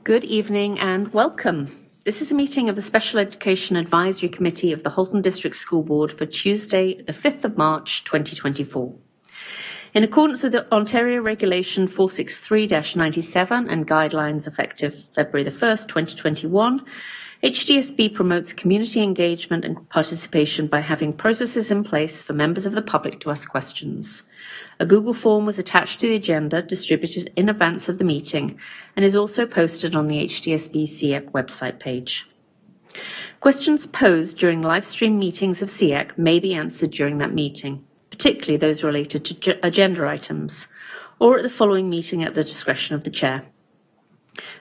Good evening and welcome. This is a meeting of the Special Education Advisory Committee of the Halton District School Board for Tuesday, the 5th of March 2024. In accordance with the Ontario Regulation 463-97 and guidelines effective February the 1st, 2021, HDSB promotes community engagement and participation by having processes in place for members of the public to ask questions. A Google form was attached to the agenda, distributed in advance of the meeting, and is also posted on the HDSB SEAC website page. Questions posed during live stream meetings of SEAC may be answered during that meeting, particularly those related to agenda items, or at the following meeting at the discretion of the chair.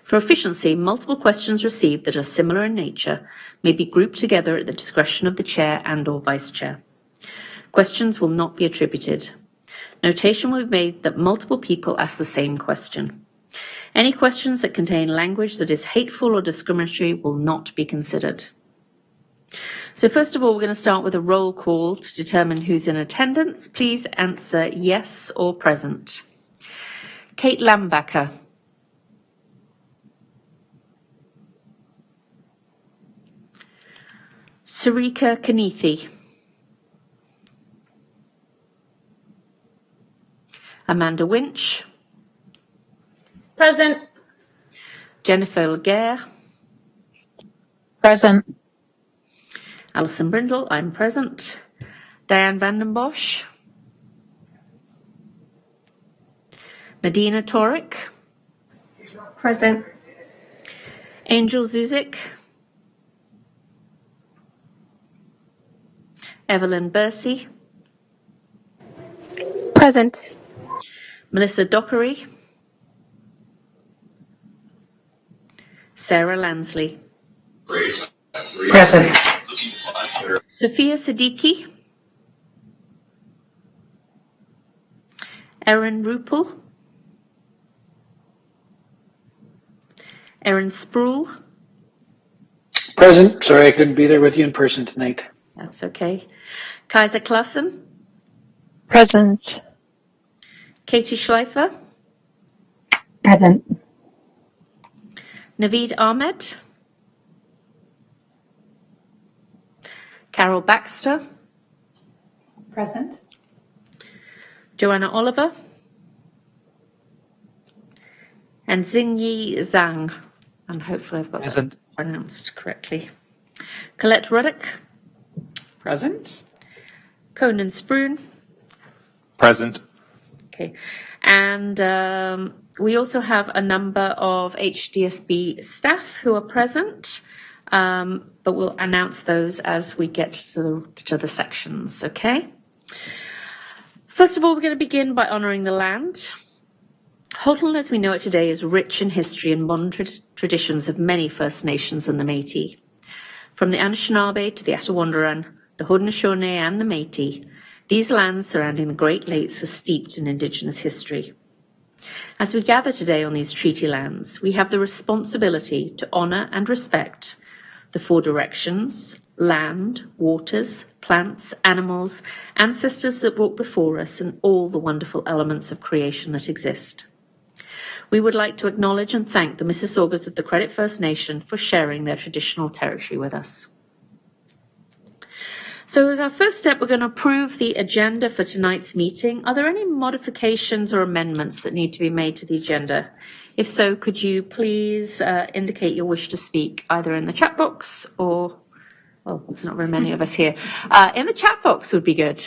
For efficiency, multiple questions received that are similar in nature may be grouped together at the discretion of the chair and/or vice chair. Questions will not be attributed. Notation will be made that multiple people ask the same question. Any questions that contain language that is hateful or discriminatory will not be considered. So first of all, we're going to start with a roll call to determine who's in attendance. Please answer yes or present. Kate Lambacher. Sarika Kanethi. Amanda Winch. Present. Jennifer Laguerre. Present. Alison Brindle, I'm present. Diane Vandenbosch. Nadina Torek. Present. Angel Zuzik. Evelyn Bursey. Present. Melissa Dockery. Sarah Lansley. Present. Sophia Siddiqui. Erin Rupel. Erin Sproul. Present. Sorry, I couldn't be there with you in person tonight. That's okay. Kaiser Klassen. Present. Katie Schleifer. Present. Naveed Ahmed. Carol Baxter. Present. Joanna Oliver. And Xingyi Zhang. And hopefully I've got that pronounced correctly. Colette Ruddock. Present. Conan Spruan. Present. Okay. And we also have a number of HDSB staff who are present, but we'll announce those as we get to the sections, okay? First of all, we're going to begin by honouring the land. Halton, as we know it today, is rich in history and modern traditions of many First Nations and the Métis. From the Anishinaabe to the Attawandaran, the Haudenosaunee and the Métis, these lands surrounding the Great Lakes are steeped in Indigenous history. As we gather today on these treaty lands, we have the responsibility to honour and respect the four directions, land, waters, plants, animals, ancestors that walk before us, and all the wonderful elements of creation that exist. We would like to acknowledge and thank the Mississaugas of the Credit First Nation for sharing their traditional territory with us. So as our first step, we're going to approve the agenda for tonight's meeting. Are there any modifications or amendments that need to be made to the agenda? If so, could you please indicate your wish to speak either in the chat box or, well, there's not very many of us here. In the chat box would be good.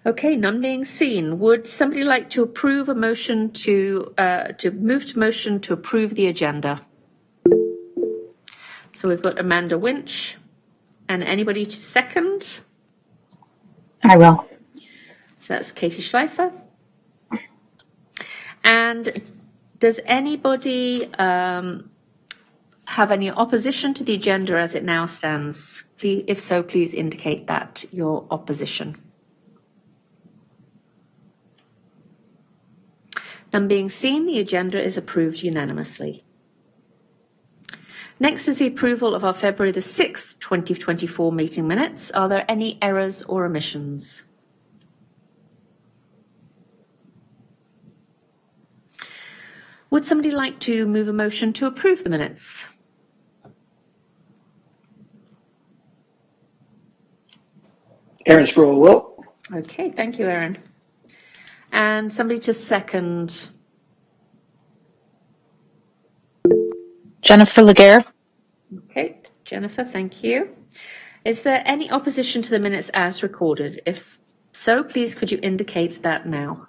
Okay, none being seen. Would somebody like to approve a motion to move to motion to approve the agenda? So we've got Amanda Winch, and anybody to second? I will. So that's Katie Schleifer. And does anybody have any opposition to the agenda as it now stands? Please, if so, please indicate that your opposition. None being seen, the agenda is approved unanimously. Next is the approval of our February the 6th, 2024 meeting minutes. Are there any errors or omissions? Would somebody like to move a motion to approve the minutes? Aaron Sproul will. Okay, thank you, Erin. And somebody to second. Jennifer Laguerre. Okay, Jennifer, thank you. Is there any opposition to the minutes as recorded? If so, please could you indicate that now?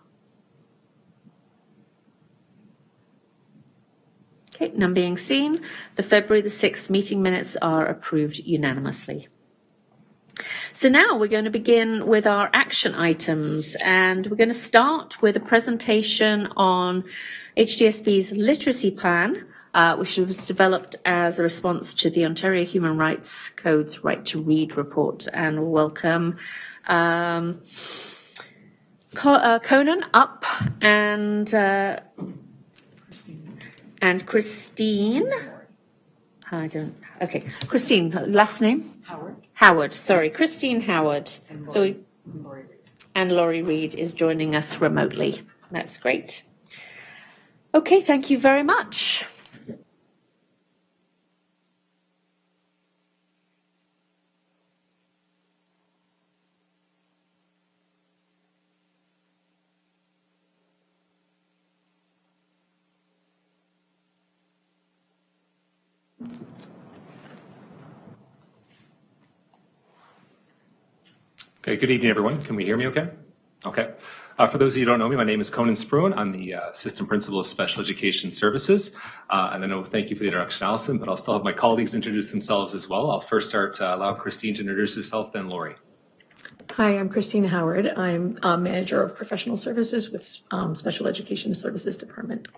Okay, none being seen. The February the 6th meeting minutes are approved unanimously. So now we're going to begin with our action items, and we're going to start with a presentation on HDSB's literacy plan, which was developed as a response to the Ontario Human Rights Code's Right to Read report. And we'll welcome Conan up and Christine. Christine, last name? Howard, sorry, Christine Howard. And Laurie Reed is joining us remotely. That's great. Okay, thank you very much. Okay, good evening, everyone. Can we hear me okay? Okay. For those of you who don't know me, my name is Conan Spruan. I'm the Assistant Principal of Special Education Services. And I know, thank you for the introduction, Alison, but I'll still have my colleagues introduce themselves as well. I'll first allow Christine to introduce herself, then Laurie. Hi, I'm Christine Howard. I'm Manager of Professional Services with Special Education Services Department.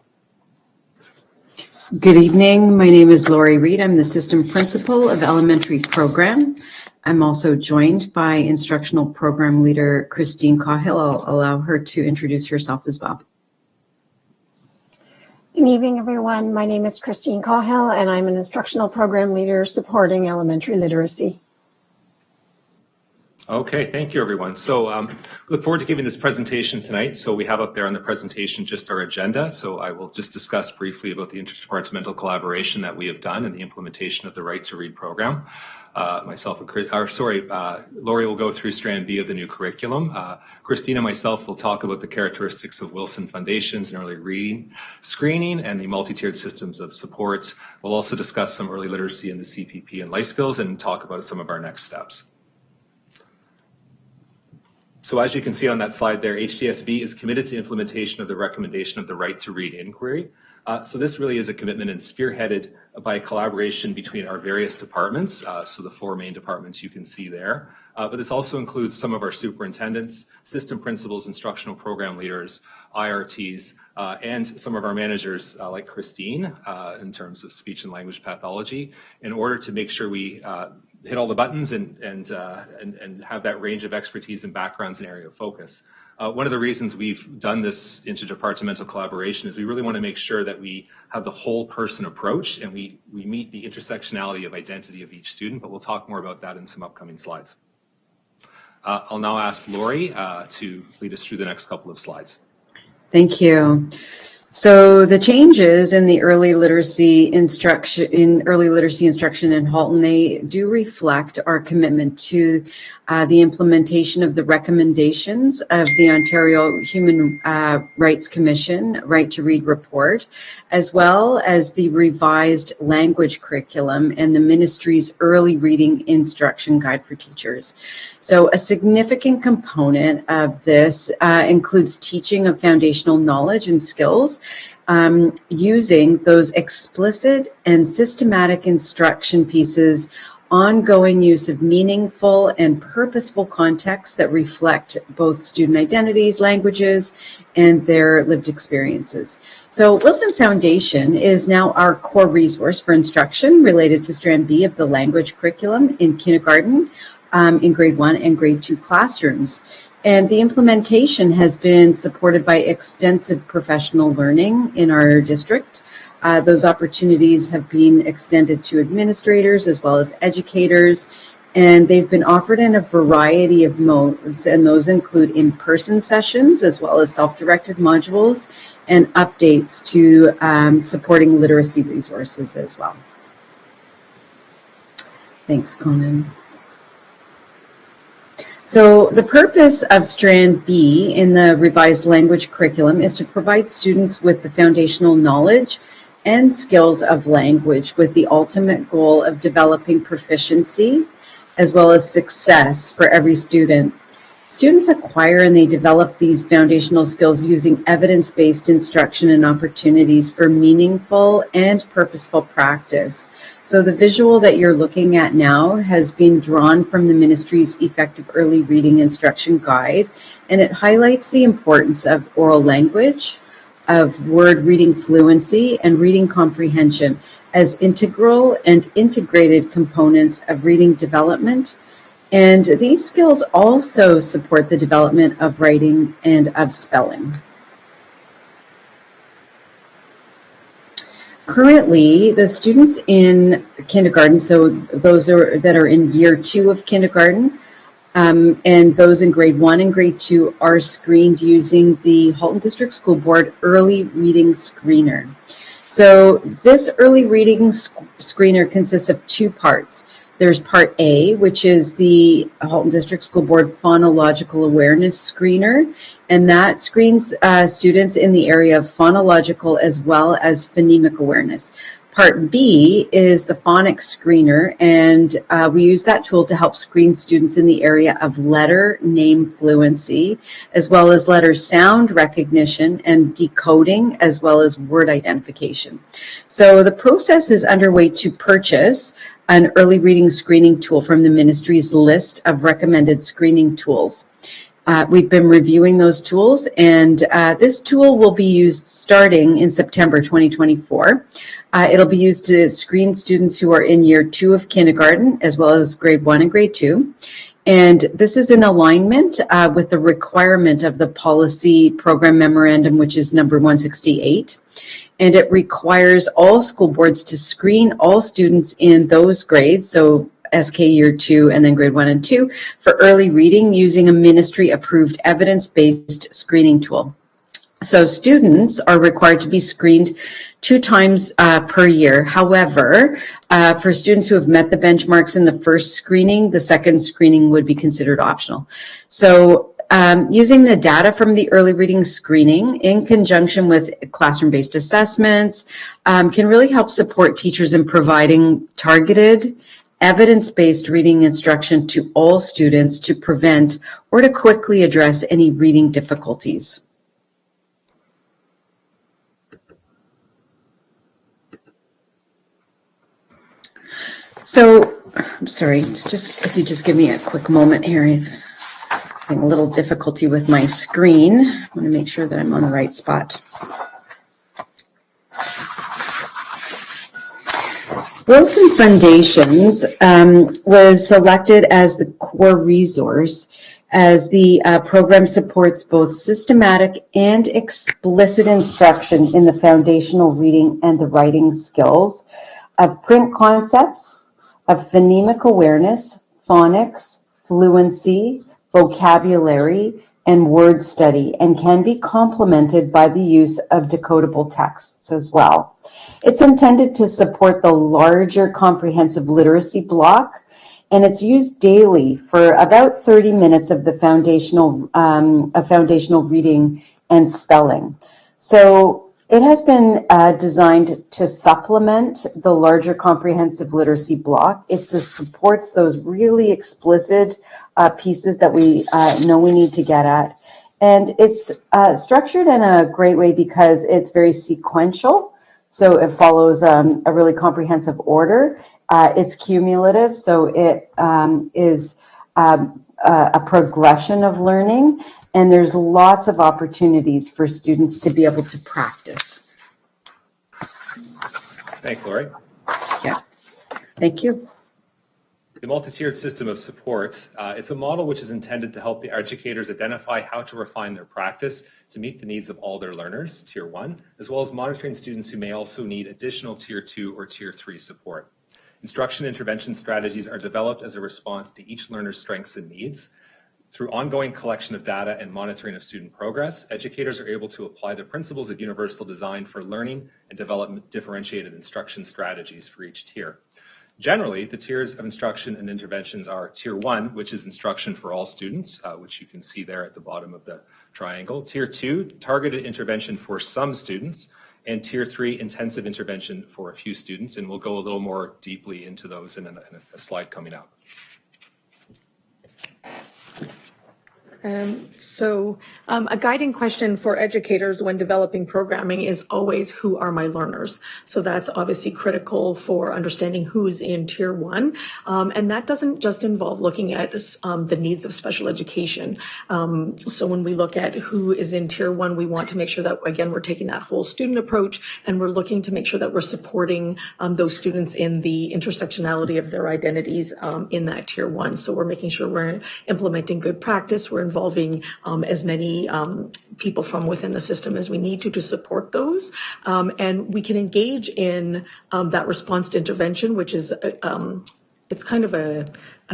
Good evening. My name is Laurie Reed. I'm the System Principal of Elementary Program. I'm also joined by Instructional Program Leader Christine Cahill. I'll allow her to introduce herself as well. Good evening, everyone. My name is Christine Cahill, and I'm an Instructional Program Leader supporting elementary literacy. Okay, thank you, everyone. So look forward to giving this presentation tonight. So we have up there on the presentation just our agenda. So I will just discuss briefly about the interdepartmental collaboration that we have done and the implementation of the Right to Read program. Laurie will go through Strand B of the new curriculum. Christina and myself will talk about the characteristics of Wilson Foundations and early reading screening and the multi-tiered systems of support. We'll also discuss some early literacy in the CPP and life skills and talk about some of our next steps. So as you can see on that slide there, HDSB is committed to implementation of the recommendation of the Right to Read inquiry. So this really is a commitment and spearheaded by collaboration between our various departments, so the four main departments you can see there. But this also includes some of our superintendents, system principals, instructional program leaders, IRTs, and some of our managers like Christine in terms of speech and language pathology, in order to make sure we hit all the buttons and have that range of expertise and backgrounds and area of focus. One of the reasons we've done this interdepartmental collaboration is we really want to make sure that we have the whole person approach and we meet the intersectionality of identity of each student, but we'll talk more about that in some upcoming slides. I'll now ask Laurie to lead us through the next couple of slides. Thank you. So the changes in the early literacy instruction in Halton, they do reflect our commitment to the implementation of the recommendations of the Ontario Human Rights Commission Right to Read report, as well as the revised language curriculum and the ministry's early reading instruction guide for teachers. So a significant component of this includes teaching of foundational knowledge and skills using those explicit and systematic instruction pieces, ongoing use of meaningful and purposeful contexts that reflect both student identities, languages, and their lived experiences. So Wilson Foundation is now our core resource for instruction related to Strand B of the language curriculum in kindergarten, in grade 1 and grade 2 classrooms. And the implementation has been supported by extensive professional learning in our district. Those opportunities have been extended to administrators as well as educators, and they've been offered in a variety of modes, and those include in-person sessions as well as self-directed modules and updates to supporting literacy resources as well. Thanks, Conan. So the purpose of Strand B in the revised language curriculum is to provide students with the foundational knowledge and skills of language with the ultimate goal of developing proficiency as well as success for every student. Students acquire and they develop these foundational skills using evidence-based instruction and opportunities for meaningful and purposeful practice. So the visual that you're looking at now has been drawn from the ministry's Effective Early Reading Instruction Guide, and it highlights the importance of oral language, of word reading fluency, and reading comprehension as integral and integrated components of reading development. And these skills also support the development of writing and of spelling. Currently, the students in kindergarten, so those that are in year 2 of kindergarten, and those in grade 1 and grade 2 are screened using the Halton District School Board Early Reading Screener. So this early reading screener consists of 2 parts. There's part A, which is the Halton District School Board Phonological Awareness Screener, and that screens students in the area of phonological as well as phonemic awareness. Part B is the phonics screener, and we use that tool to help screen students in the area of letter name fluency, as well as letter sound recognition and decoding, as well as word identification. So the process is underway to purchase an early reading screening tool from the ministry's list of recommended screening tools. We've been reviewing those tools, and this tool will be used starting in September 2024. It'll be used to screen students who are in year 2 of kindergarten, as well as grade 1 and grade 2. And this is in alignment with the requirement of the policy program memorandum, which is number 168. And it requires all school boards to screen all students in those grades, so SK year 2 and then grade 1 and 2, for early reading using a ministry approved evidence-based screening tool. So students are required to be screened 2 times per year. However, for students who have met the benchmarks in the first screening, the second screening would be considered optional. So using the data from the early reading screening in conjunction with classroom-based assessments can really help support teachers in providing targeted, evidence-based reading instruction to all students to prevent or to quickly address any reading difficulties. So, I'm sorry, if you just give me a quick moment here. I'm having a little difficulty with my screen. I want to make sure that I'm on the right spot. Wilson Foundations was selected as the core resource as the program supports both systematic and explicit instruction in the foundational reading and the writing skills of print concepts, of phonemic awareness, phonics, fluency, vocabulary, and word study, and can be complemented by the use of decodable texts as well. It's intended to support the larger comprehensive literacy block, and it's used daily for about 30 minutes of the foundational reading and spelling. So it has been designed to supplement the larger comprehensive literacy block. It supports those really explicit pieces that we know we need to get at. And it's structured in a great way because it's very sequential. So it follows a really comprehensive order. It's cumulative, so it is a progression of learning. And there's lots of opportunities for students to be able to practice. Thanks, Lori. Yeah, thank you. The multi-tiered system of support, it's a model which is intended to help the educators identify how to refine their practice to meet the needs of all their learners, Tier 1, as well as monitoring students who may also need additional Tier 2 or Tier 3 support. Instruction intervention strategies are developed as a response to each learner's strengths and needs. Through ongoing collection of data and monitoring of student progress, educators are able to apply the principles of universal design for learning and develop differentiated instruction strategies for each tier. Generally, the tiers of instruction and interventions are Tier 1, which is instruction for all students, which you can see there at the bottom of the triangle. Tier 2, targeted intervention for some students. And Tier 3, intensive intervention for a few students. And we'll go a little more deeply into those in a slide coming up. A guiding question for educators when developing programming is always, who are my learners? So that's obviously critical for understanding who's in Tier 1. And that doesn't just involve looking at the needs of special education. So when we look at who is in Tier 1, we want to make sure that, again, we're taking that whole student approach, and we're looking to make sure that we're supporting those students in the intersectionality of their identities in that Tier 1. So we're making sure we're implementing good practice. We're involving as many people from within the system as we need to support those. And we can engage in that response to intervention, which is it's kind of a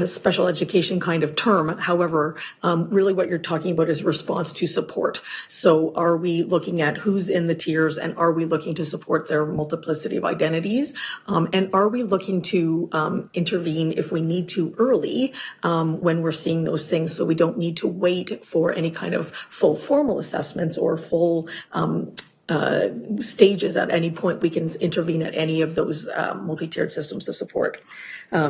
special education kind of term. However, really what you're talking about is response to support. So are we looking at who's in the tiers, and are we looking to support their multiplicity of identities? And are we looking to intervene if we need to early when we're seeing those things, so we don't need to wait for any kind of full formal assessments or full stages at any point. We can intervene at any of those multi-tiered systems of support.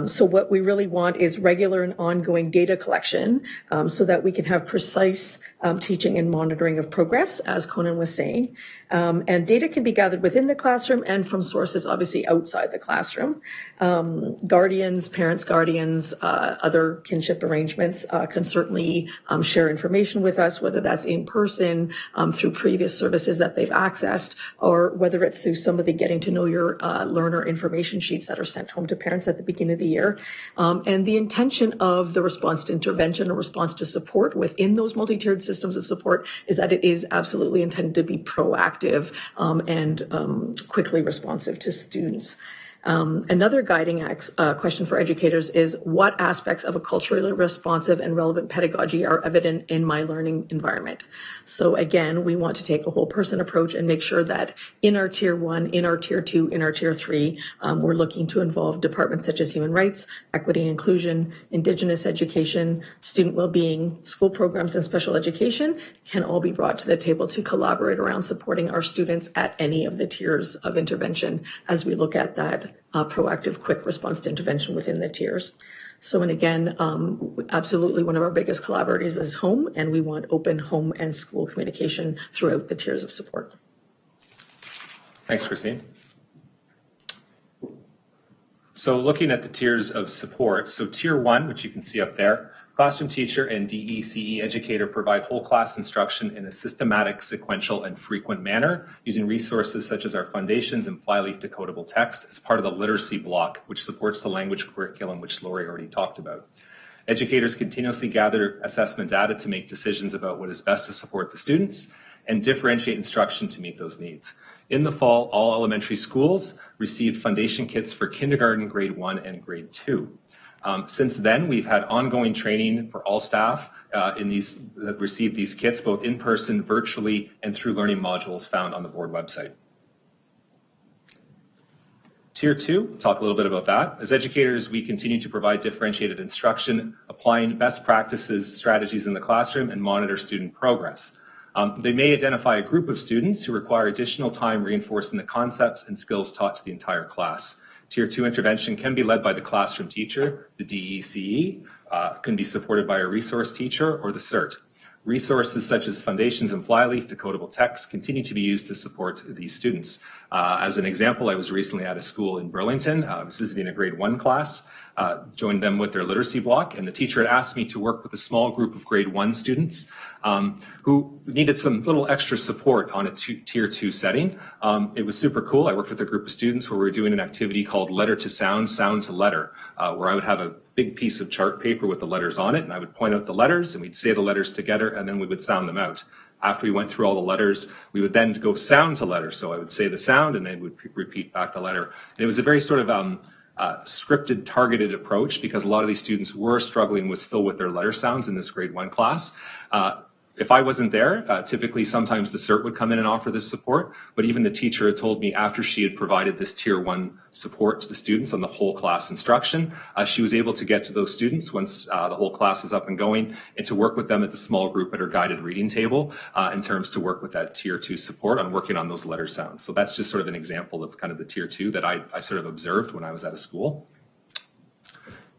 So what we really want is regular and ongoing data collection so that we can have precise teaching and monitoring of progress, as Conan was saying. And data can be gathered within the classroom and from sources obviously outside the classroom. Guardians, parents, guardians, other kinship arrangements can certainly share information with us, whether that's in person, through previous services that they've accessed, or whether it's through some of the getting to know your learner information sheets that are sent home to parents at the beginning of the year. And the intention of the response to intervention or response to support within those multi-tiered systems of support is that it is absolutely intended to be proactive and quickly responsive to students. Another guiding question for educators is, what aspects of a culturally responsive and relevant pedagogy are evident in my learning environment? So again, we want to take a whole person approach and make sure that in our Tier 1, in our Tier 2, in our Tier 3, we're looking to involve departments such as human rights, equity and inclusion, Indigenous education, student well-being, school programs, and special education can all be brought to the table to collaborate around supporting our students at any of the tiers of intervention as we look at that proactive, quick response to intervention within the tiers. So, and again, absolutely one of our biggest collaborators is home, and we want open home and school communication throughout the tiers of support. Thanks, Christine. So looking at the tiers of support, so Tier 1, which you can see up there, classroom teacher and DECE educator provide whole class instruction in a systematic, sequential, and frequent manner using resources such as our foundations and flyleaf decodable text as part of the literacy block, which supports the language curriculum, which Lori already talked about. Educators continuously gather assessment data to make decisions about what is best to support the students and differentiate instruction to meet those needs. In the fall, all elementary schools received foundation kits for kindergarten, grade 1, and grade 2. Since then, we've had ongoing training for all staff that received these kits, both in person, virtually, and through learning modules found on the board website. Tier 2, talk a little bit about that. As educators, we continue to provide differentiated instruction, applying best practices, strategies in the classroom, and monitor student progress. They may identify a group of students who require additional time reinforcing the concepts and skills taught to the entire class. Tier 2 intervention can be led by the classroom teacher, the DECE, can be supported by a resource teacher, or the CERT. Resources such as foundations and flyleaf decodable text continue to be used to support these students. As an example, I was recently at a school in Burlington. I was visiting a grade 1 class, joined them with their literacy block, and the teacher had asked me to work with a small group of grade 1 students who needed some little extra support on a Tier 2 setting. It was super cool. I worked with a group of students where we were doing an activity called letter to sound, sound to letter, where I would have a big piece of chart paper with the letters on it, and I would point out the letters, and we'd say the letters together, and then we would sound them out. After we went through all the letters, we would then go sound to letter. So I would say the sound, and they would repeat back the letter. And it was a very sort of scripted, targeted approach because a lot of these students were struggling still with their letter sounds in this grade 1 class. If I wasn't there, typically sometimes the CERT would come in and offer this support, but even the teacher had told me after she had provided this tier 1 support to the students on the whole class instruction, she was able to get to those students once the whole class was up and going and to work with them at the small group at her guided reading table in terms to work with that tier 2 support on working on those letter sounds. So that's just sort of an example of kind of the tier 2 that I sort of observed when I was at a school.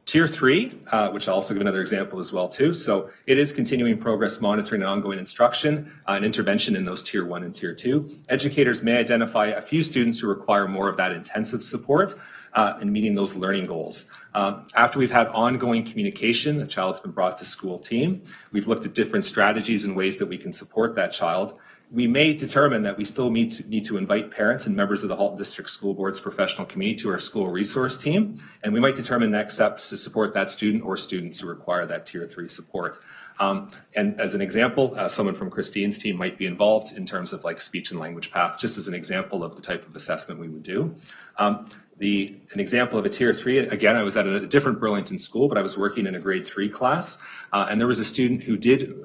Tier 3, which I'll also give another example as well too. So it is continuing progress monitoring and ongoing instruction and intervention in those tier 1 and tier 2. Educators may identify a few students who require more of that intensive support in meeting those learning goals. After we've had ongoing communication, a child's been brought to school team. We've looked at different strategies and ways that we can support that child. We may determine that we still need to invite parents and members of the Halton District School Board's professional committee to our school resource team, and we might determine next steps to support that student or students who require that tier 3 support. And as an example, someone from Christine's team might be involved in terms of like speech and language path, just as an example of the type of assessment we would do. An example of a tier 3, again, I was at a different Burlington school, but I was working in a grade 3 class, and there was a student who did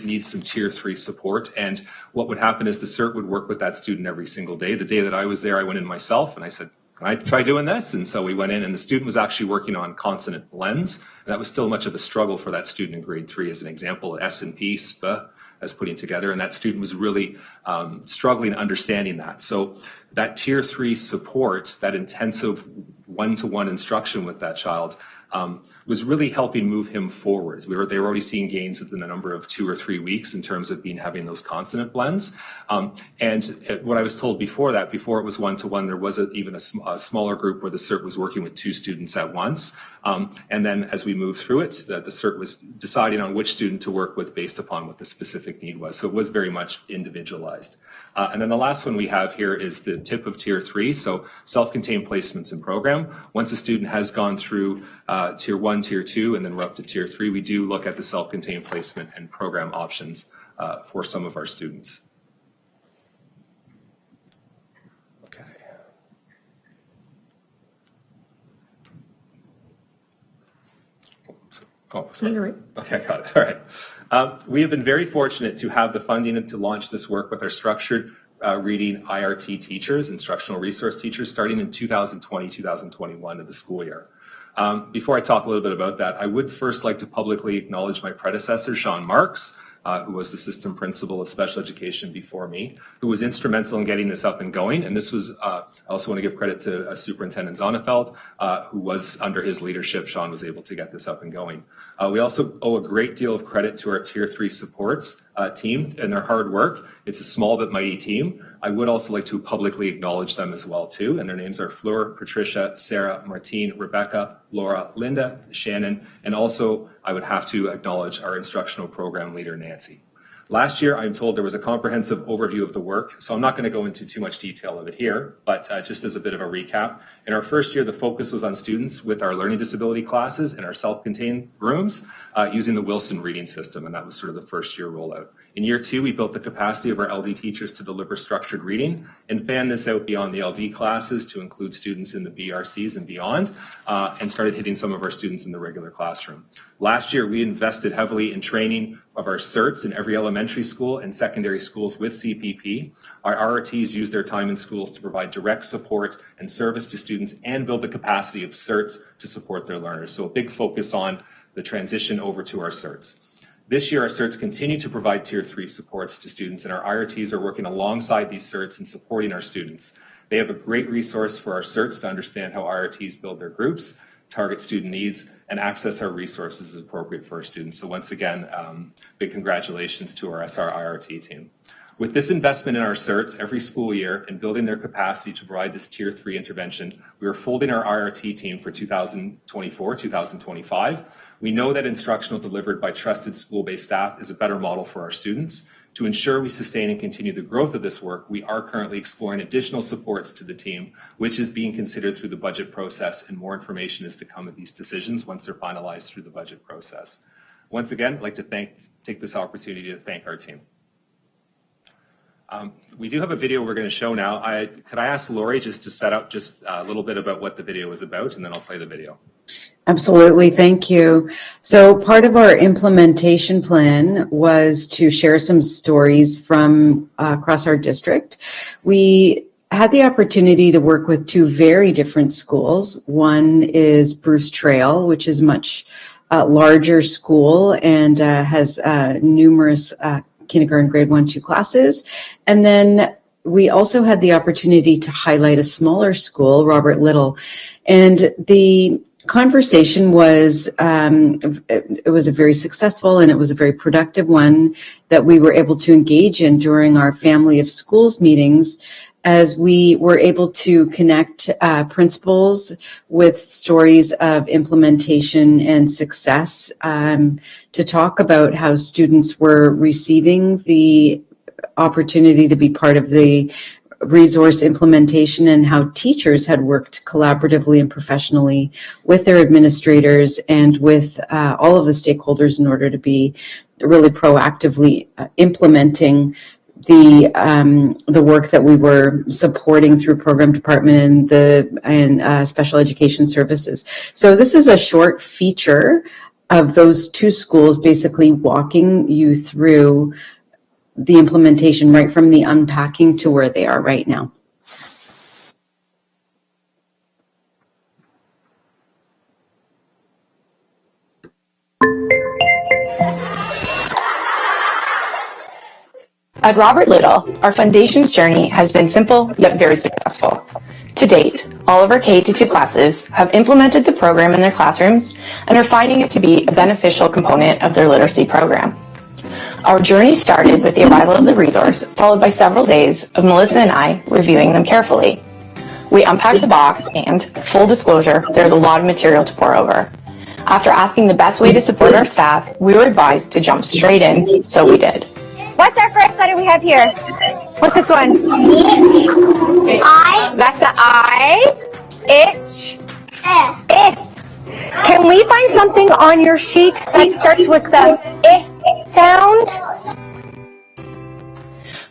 need some tier 3 support. And what would happen is the CERT would work with that student every single day. The day that I was there, I went in myself and I said, can I try doing this? And so we went in and the student was actually working on consonant blends. And that was still much of a struggle for that student in grade 3 as an example, S and P, SPA, as putting together, and that student was really struggling understanding that. So that tier 3 support, that intensive one-to-one instruction with that child was really helping move him forward. They were already seeing gains within a number of 2 or 3 weeks in terms of having those consonant blends. And what I was told before it was one-to-one, there was even a smaller group where the CERT was working with 2 students at once. And then as we moved through it, the CERT was deciding on which student to work with based upon what the specific need was. So it was very much individualized. And then the last one we have here is the tip of tier 3, so self-contained placements and program. Once a student has gone through tier 1, tier 2, and then we're up to tier 3, we do look at the self-contained placement and program options for some of our students. Okay. Oh, sorry. You're right. Okay, got it. All right. We have been very fortunate to have the funding to launch this work with our structured reading IRT teachers, instructional resource teachers, starting in 2020-2021 of the school year. Before I talk a little bit about that, I would first like to publicly acknowledge my predecessor, Sean Marks, who was the system principal of special education before me, who was instrumental in getting this up and going. And this was, I also want to give credit to Superintendent Zonnefeld, who was under his leadership, Sean was able to get this up and going. We also owe a great deal of credit to our tier 3 supports team and their hard work. It's a small but mighty team. I would also like to publicly acknowledge them as well too. And their names are Fleur, Patricia, Sarah, Martine, Rebecca, Laura, Linda, Shannon, and also I would have to acknowledge our instructional program leader, Nancy. Last year, I'm told there was a comprehensive overview of the work, so I'm not going to go into too much detail of it here, but just as a bit of a recap, in our first year, the focus was on students with our learning disability classes in our self-contained rooms using the Wilson reading system, and that was sort of the first year rollout. In year 2, we built the capacity of our LD teachers to deliver structured reading and fanned this out beyond the LD classes to include students in the BRCs and beyond, and started hitting some of our students in the regular classroom. Last year, we invested heavily in training of our CERTs in every elementary school and secondary schools with CPP. Our RRTs use their time in schools to provide direct support and service to students and build the capacity of CERTs to support their learners. So a big focus on the transition over to our CERTs. This year, our CERTs continue to provide tier 3 supports to students, and our IRTs are working alongside these CERTs and supporting our students. They have a great resource for our CERTs to understand how IRTs build their groups, target student needs, and access our resources as appropriate for our students. So once again, big congratulations to our SR IRT team. With this investment in our CERTs every school year and building their capacity to provide this tier 3 intervention, we are folding our IRT team for 2024-2025. We know that instructional delivered by trusted school-based staff is a better model for our students. To ensure we sustain and continue the growth of this work, we are currently exploring additional supports to the team, which is being considered through the budget process, and more information is to come of these decisions once they're finalized through the budget process. Once again, I'd like to take this opportunity to thank our team. We do have a video we're going to show now. Could I ask Lori just to set up just a little bit about what the video is about, and then I'll play the video. Absolutely, thank you. So part of our implementation plan was to share some stories from across our district. We had the opportunity to work with two very different schools. One is Bruce Trail, which is much larger school and has numerous kindergarten, grade 1, 2 classes. And then we also had the opportunity to highlight a smaller school, Robert Little. And the conversation was, it was a very successful and it was a very productive one that we were able to engage in during our family of schools meetings, as we were able to connect principals with stories of implementation and success, to talk about how students were receiving the opportunity to be part of the resource implementation and how teachers had worked collaboratively and professionally with their administrators and with all of the stakeholders in order to be really proactively implementing the work that we were supporting through program department and special education services. So this is a short feature of those two schools, basically walking you through the implementation right from the unpacking to where they are right now. At Robert Little, our Foundations journey has been simple yet very successful. To date, all of our K-2 classes have implemented the program in their classrooms and are finding it to be a beneficial component of their literacy program. Our journey started with the arrival of the resource, followed by several days of Melissa and I reviewing them carefully. We unpacked the box and, full disclosure, there's a lot of material to pour over. After asking the best way to support our staff, we were advised to jump straight in, so we did. What's our first letter we have here? What's this one? I. That's an I. Itch. It. Can we find something on your sheet that starts with the I sound?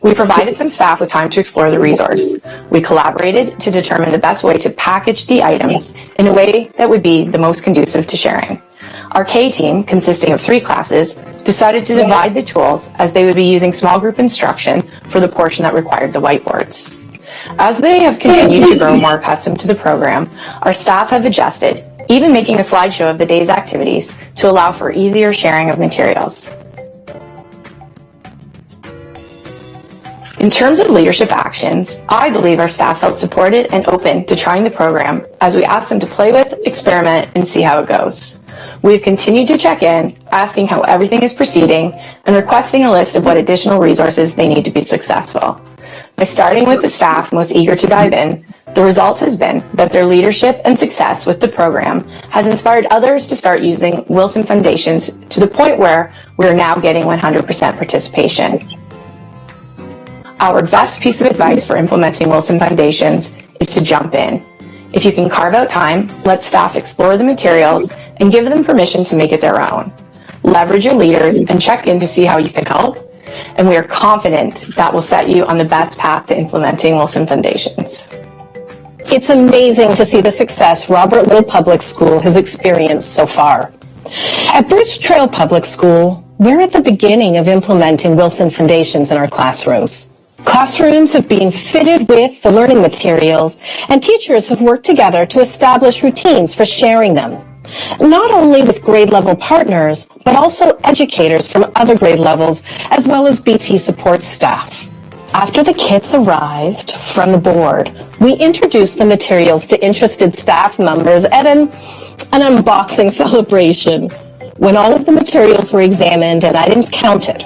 We provided some staff with time to explore the resource. We collaborated to determine the best way to package the items in a way that would be the most conducive to sharing. Our K team, consisting of 3 classes, decided to divide the tools as they would be using small group instruction for the portion that required the whiteboards. As they have continued to grow more accustomed to the program, our staff have adjusted, even making a slideshow of the day's activities to allow for easier sharing of materials. In terms of leadership actions, I believe our staff felt supported and open to trying the program as we asked them to play with, experiment, and see how it goes. We've continued to check in, asking how everything is proceeding, and requesting a list of what additional resources they need to be successful. By starting with the staff most eager to dive in, the result has been that their leadership and success with the program has inspired others to start using Wilson Foundations to the point where we're now getting 100% participation. Our best piece of advice for implementing Wilson Foundations is to jump in. If you can carve out time, let staff explore the materials and give them permission to make it their own. Leverage your leaders and check in to see how you can help, and we are confident that will set you on the best path to implementing Wilson Foundations. It's amazing to see the success Robert Little Public School has experienced so far. At Bruce Trail Public School, we're at the beginning of implementing Wilson Foundations in our classrooms. Classrooms have been fitted with the learning materials, and teachers have worked together to establish routines for sharing them, not only with grade level partners, but also educators from other grade levels, as well as BT support staff. After the kits arrived from the board, we introduced the materials to interested staff members at an unboxing celebration, when all of the materials were examined and items counted.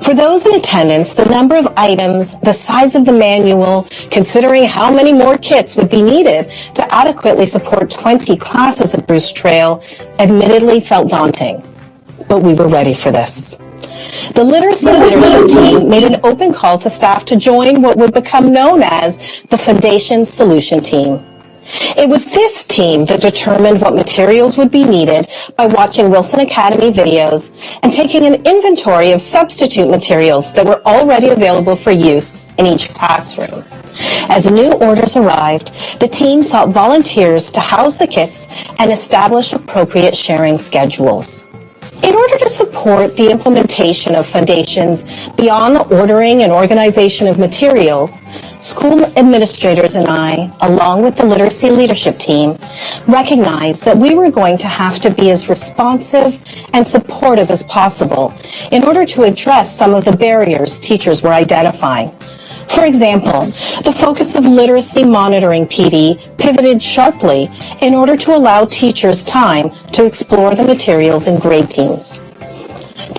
For those in attendance, the number of items, the size of the manual, considering how many more kits would be needed to adequately support 20 classes at Bruce Trail, admittedly felt daunting. But we were ready for this. The Literacy Leadership Team made an open call to staff to join what would become known as the Foundation Solution Team. It was this team that determined what materials would be needed by watching Wilson Academy videos and taking an inventory of substitute materials that were already available for use in each classroom. As new orders arrived, the team sought volunteers to house the kits and establish appropriate sharing schedules. In order to support the implementation of foundations beyond the ordering and organization of materials, school administrators and I, along with the literacy leadership team, recognized that we were going to have to be as responsive and supportive as possible in order to address some of the barriers teachers were identifying. For example, the focus of literacy monitoring PD pivoted sharply in order to allow teachers time to explore the materials in grade teams.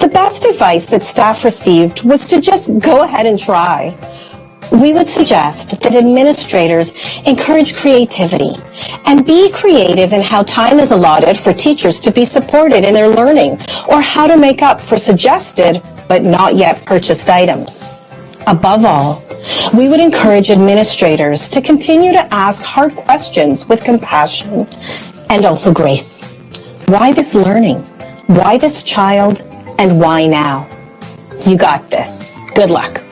The best advice that staff received was to just go ahead and try. We would suggest that administrators encourage creativity and be creative in how time is allotted for teachers to be supported in their learning or how to make up for suggested but not yet purchased items. Above all, we would encourage administrators to continue to ask hard questions with compassion and also grace. Why this learning? Why this child? And why now? You got this. Good luck.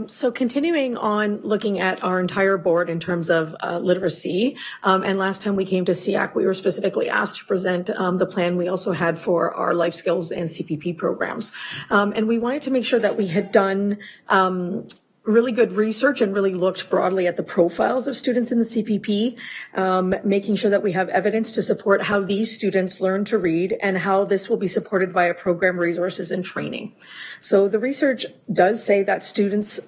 So continuing on looking at our entire board in terms of literacy, and last time we came to SEAC, we were specifically asked to present the plan we also had for our life skills and CPP programs. And we wanted to make sure that we had done really good research and really looked broadly at the profiles of students in the CPP, making sure that we have evidence to support how these students learn to read and how this will be supported via program resources and training. So the research does say that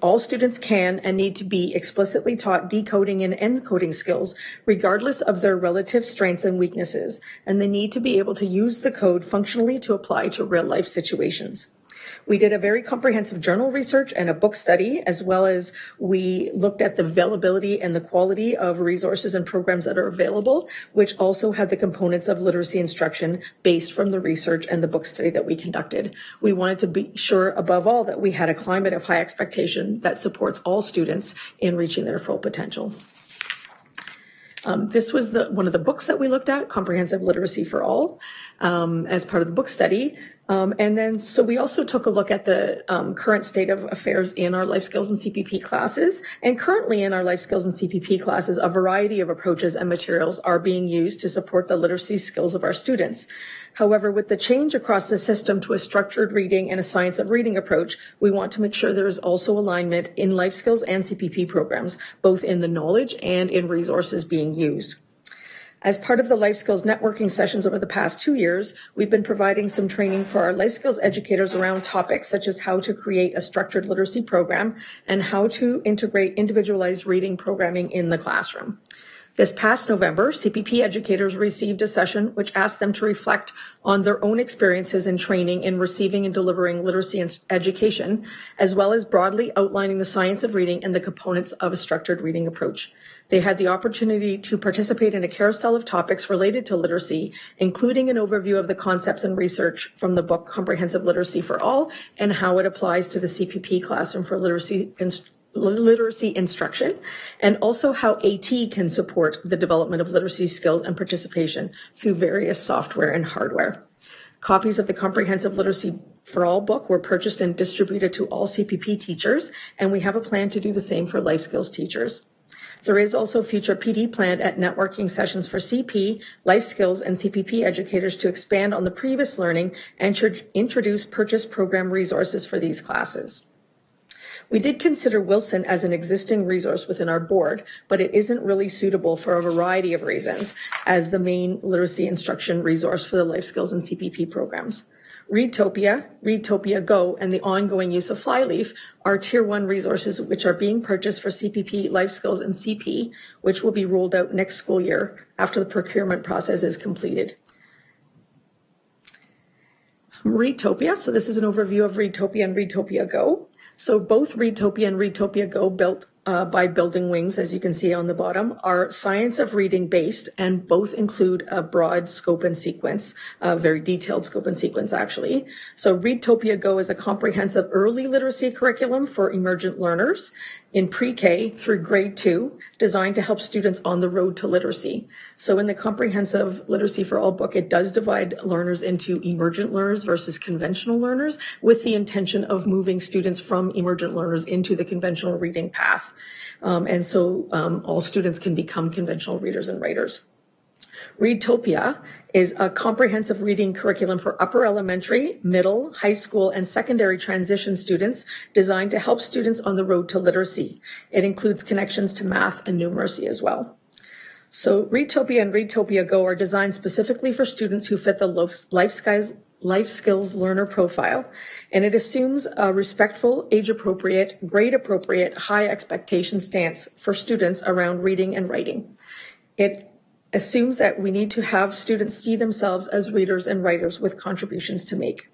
all students can and need to be explicitly taught decoding and encoding skills, regardless of their relative strengths and weaknesses, and they need to be able to use the code functionally to apply to real life situations. We did a very comprehensive journal research and a book study, as well as we looked at the availability and the quality of resources and programs that are available, which also had the components of literacy instruction based from the research and the book study that we conducted. We wanted to be sure, above all, that we had a climate of high expectation that supports all students in reaching their full potential. This was one of the books that we looked at, Comprehensive Literacy for All, as part of the book study. And then, so we also took a look at the current state of affairs in our life skills and CPP classes. And currently in our life skills and CPP classes, a variety of approaches and materials are being used to support the literacy skills of our students. However, with the change across the system to a structured reading and a science of reading approach, we want to make sure there is also alignment in life skills and CPP programs, both in the knowledge and in resources being used. As part of the life skills networking sessions over the past 2 years, we've been providing some training for our life skills educators around topics such as how to create a structured literacy program and how to integrate individualized reading programming in the classroom. This past November, CPP educators received a session which asked them to reflect on their own experiences and training in receiving and delivering literacy education, as well as broadly outlining the science of reading and the components of a structured reading approach. They had the opportunity to participate in a carousel of topics related to literacy, including an overview of the concepts and research from the book Comprehensive Literacy for All and how it applies to the CPP classroom for literacy instruction, and also how AT can support the development of literacy skills and participation through various software and hardware. Copies of the Comprehensive Literacy for All book were purchased and distributed to all CPP teachers, and we have a plan to do the same for life skills teachers. There is also future PD planned at networking sessions for CP, life skills, and CPP educators to expand on the previous learning and introduce purchase program resources for these classes. We did consider Wilson as an existing resource within our board, but it isn't really suitable for a variety of reasons as the main literacy instruction resource for the life skills and CPP programs. Readtopia, Readtopia Go, and the ongoing use of Flyleaf are Tier 1 resources which are being purchased for CPP, Life Skills, and CP, which will be rolled out next school year after the procurement process is completed. Readtopia, so this is an overview of Readtopia and Readtopia Go. So both Readtopia and Readtopia Go, built by Building Wings, as you can see on the bottom, are science of reading based, and both include a broad scope and sequence, a very detailed scope and sequence actually. So Readtopia Go is a comprehensive early literacy curriculum for emergent learners in pre-K through grade 2, designed to help students on the road to literacy. So in the Comprehensive Literacy for All book, it does divide learners into emergent learners versus conventional learners, with the intention of moving students from emergent learners into the conventional reading path. And so all students can become conventional readers and writers. Readtopia is a comprehensive reading curriculum for upper elementary, middle, high school, and secondary transition students, designed to help students on the road to literacy. It includes connections to math and numeracy as well. So Readtopia and Readtopia Go are designed specifically for students who fit the life skills learner profile, and it assumes a respectful, age-appropriate, grade-appropriate, high expectation stance for students around reading and writing. It assumes that we need to have students see themselves as readers and writers with contributions to make.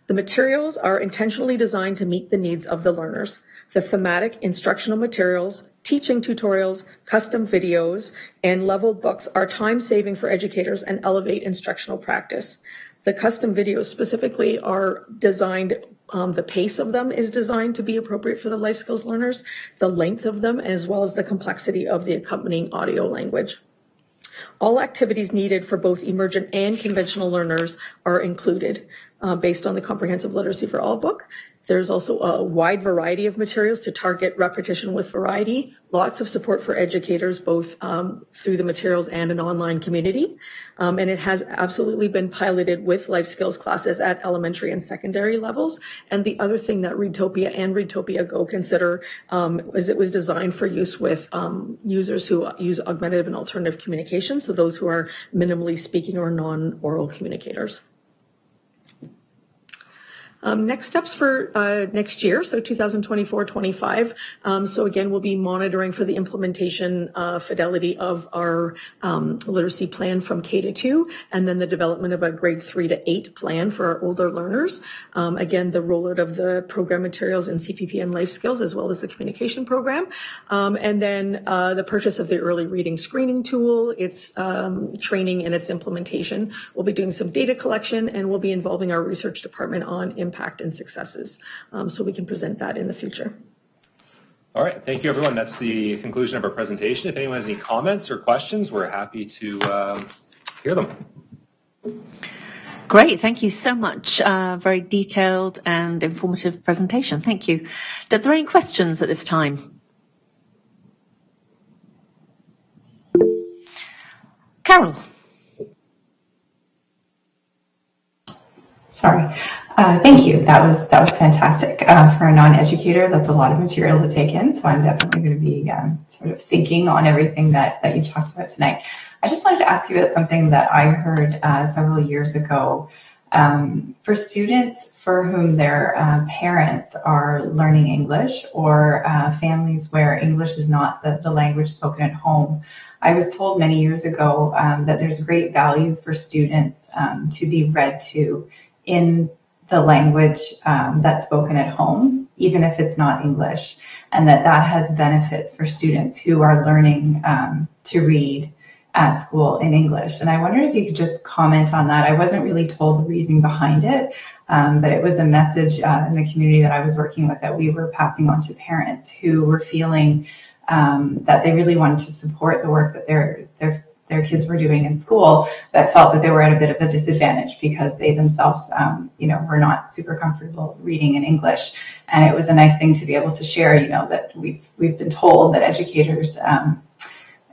The materials are intentionally designed to meet the needs of the learners. The thematic instructional materials, teaching tutorials, custom videos, and leveled books are time-saving for educators and elevate instructional practice. The custom videos specifically are designed, the pace of them is designed to be appropriate for the life skills learners, the length of them, as well as the complexity of the accompanying audio language. All activities needed for both emergent and conventional learners are included based on the Comprehensive Literacy for All book. There's also a wide variety of materials to target repetition with variety, lots of support for educators, both through the materials and an online community. And it has absolutely been piloted with life skills classes at elementary and secondary levels. And the other thing that Readtopia and Readtopia Go consider is it was designed for use with users who use augmentative and alternative communication, so those who are minimally speaking or non-oral communicators. Next steps for next year, so 2024-25. So again, we'll be monitoring for the implementation fidelity of our literacy plan from K to 2, and then the development of a grade 3 to 8 plan for our older learners. Again, the rollout of the program materials in CPP and life skills, as well as the communication program. And then the purchase of the early reading screening tool, its training and its implementation. We'll be doing some data collection, and we'll be involving our research department on impact and successes, so we can present that in the future. All right, thank you everyone. That's the conclusion of our presentation. If anyone has any comments or questions, we're happy to hear them. Great, thank you so much. Very detailed and informative presentation. Thank you. Are there any questions at this time? Carol. Sorry. Thank you. That was fantastic. For a non-educator, that's a lot of material to take in. So I'm definitely going to be sort of thinking on everything that you talked about tonight. I just wanted to ask you about something that I heard several years ago. For students for whom their parents are learning English, or families where English is not the language spoken at home, I was told many years ago that there's great value for students to be read to in the language that's spoken at home, even if it's not English, and that has benefits for students who are learning to read at school in English. And I wondered if you could just comment on that. I wasn't really told the reasoning behind it, but it was a message in the community that I was working with that we were passing on to parents who were feeling that they really wanted to support the work that their kids were doing in school, but felt that they were at a bit of a disadvantage because they themselves, were not super comfortable reading in English. And it was a nice thing to be able to share, that we've been told that educators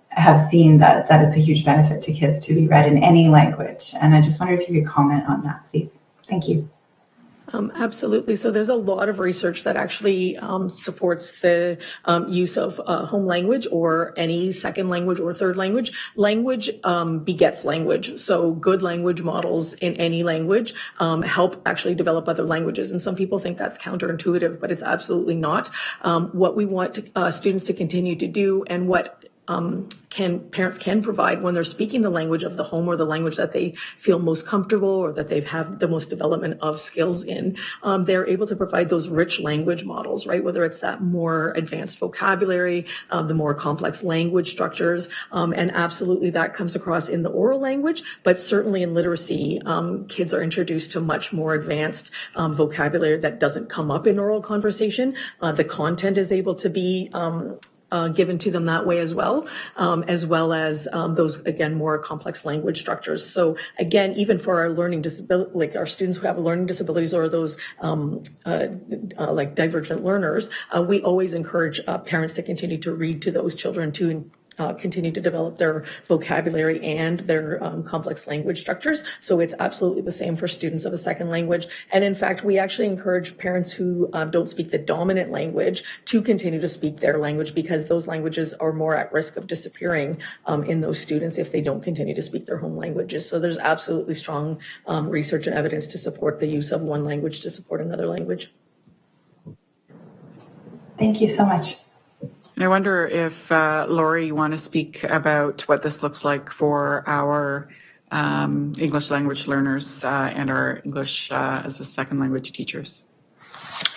have seen that it's a huge benefit to kids to be read in any language. And I just wondered if you could comment on that, please. Thank you. Absolutely. So there's a lot of research that actually supports the use of home language or any second language or third language. Language begets language. So good language models in any language help actually develop other languages. And some people think that's counterintuitive, but it's absolutely not. What we want students to continue to do, and what parents can provide when they're speaking the language of the home, or the language that they feel most comfortable or that they've had the most development of skills in, they're able to provide those rich language models, right? Whether it's that more advanced vocabulary, the more complex language structures, and absolutely that comes across in the oral language, but certainly in literacy, kids are introduced to much more advanced vocabulary that doesn't come up in oral conversation. The content is able to be given to them that way as well as those, again, more complex language structures. So again, even for our learning disability, like our students who have learning disabilities or those like divergent learners, we always encourage parents to continue to read to those children to continue to develop their vocabulary and their complex language structures. So it's absolutely the same for students of a second language. And in fact, we actually encourage parents who don't speak the dominant language to continue to speak their language, because those languages are more at risk of disappearing in those students if they don't continue to speak their home languages. So there's absolutely strong research and evidence to support the use of one language to support another language. Thank you so much. I wonder if, Lori, you want to speak about what this looks like for our English language learners and our English as a second language teachers.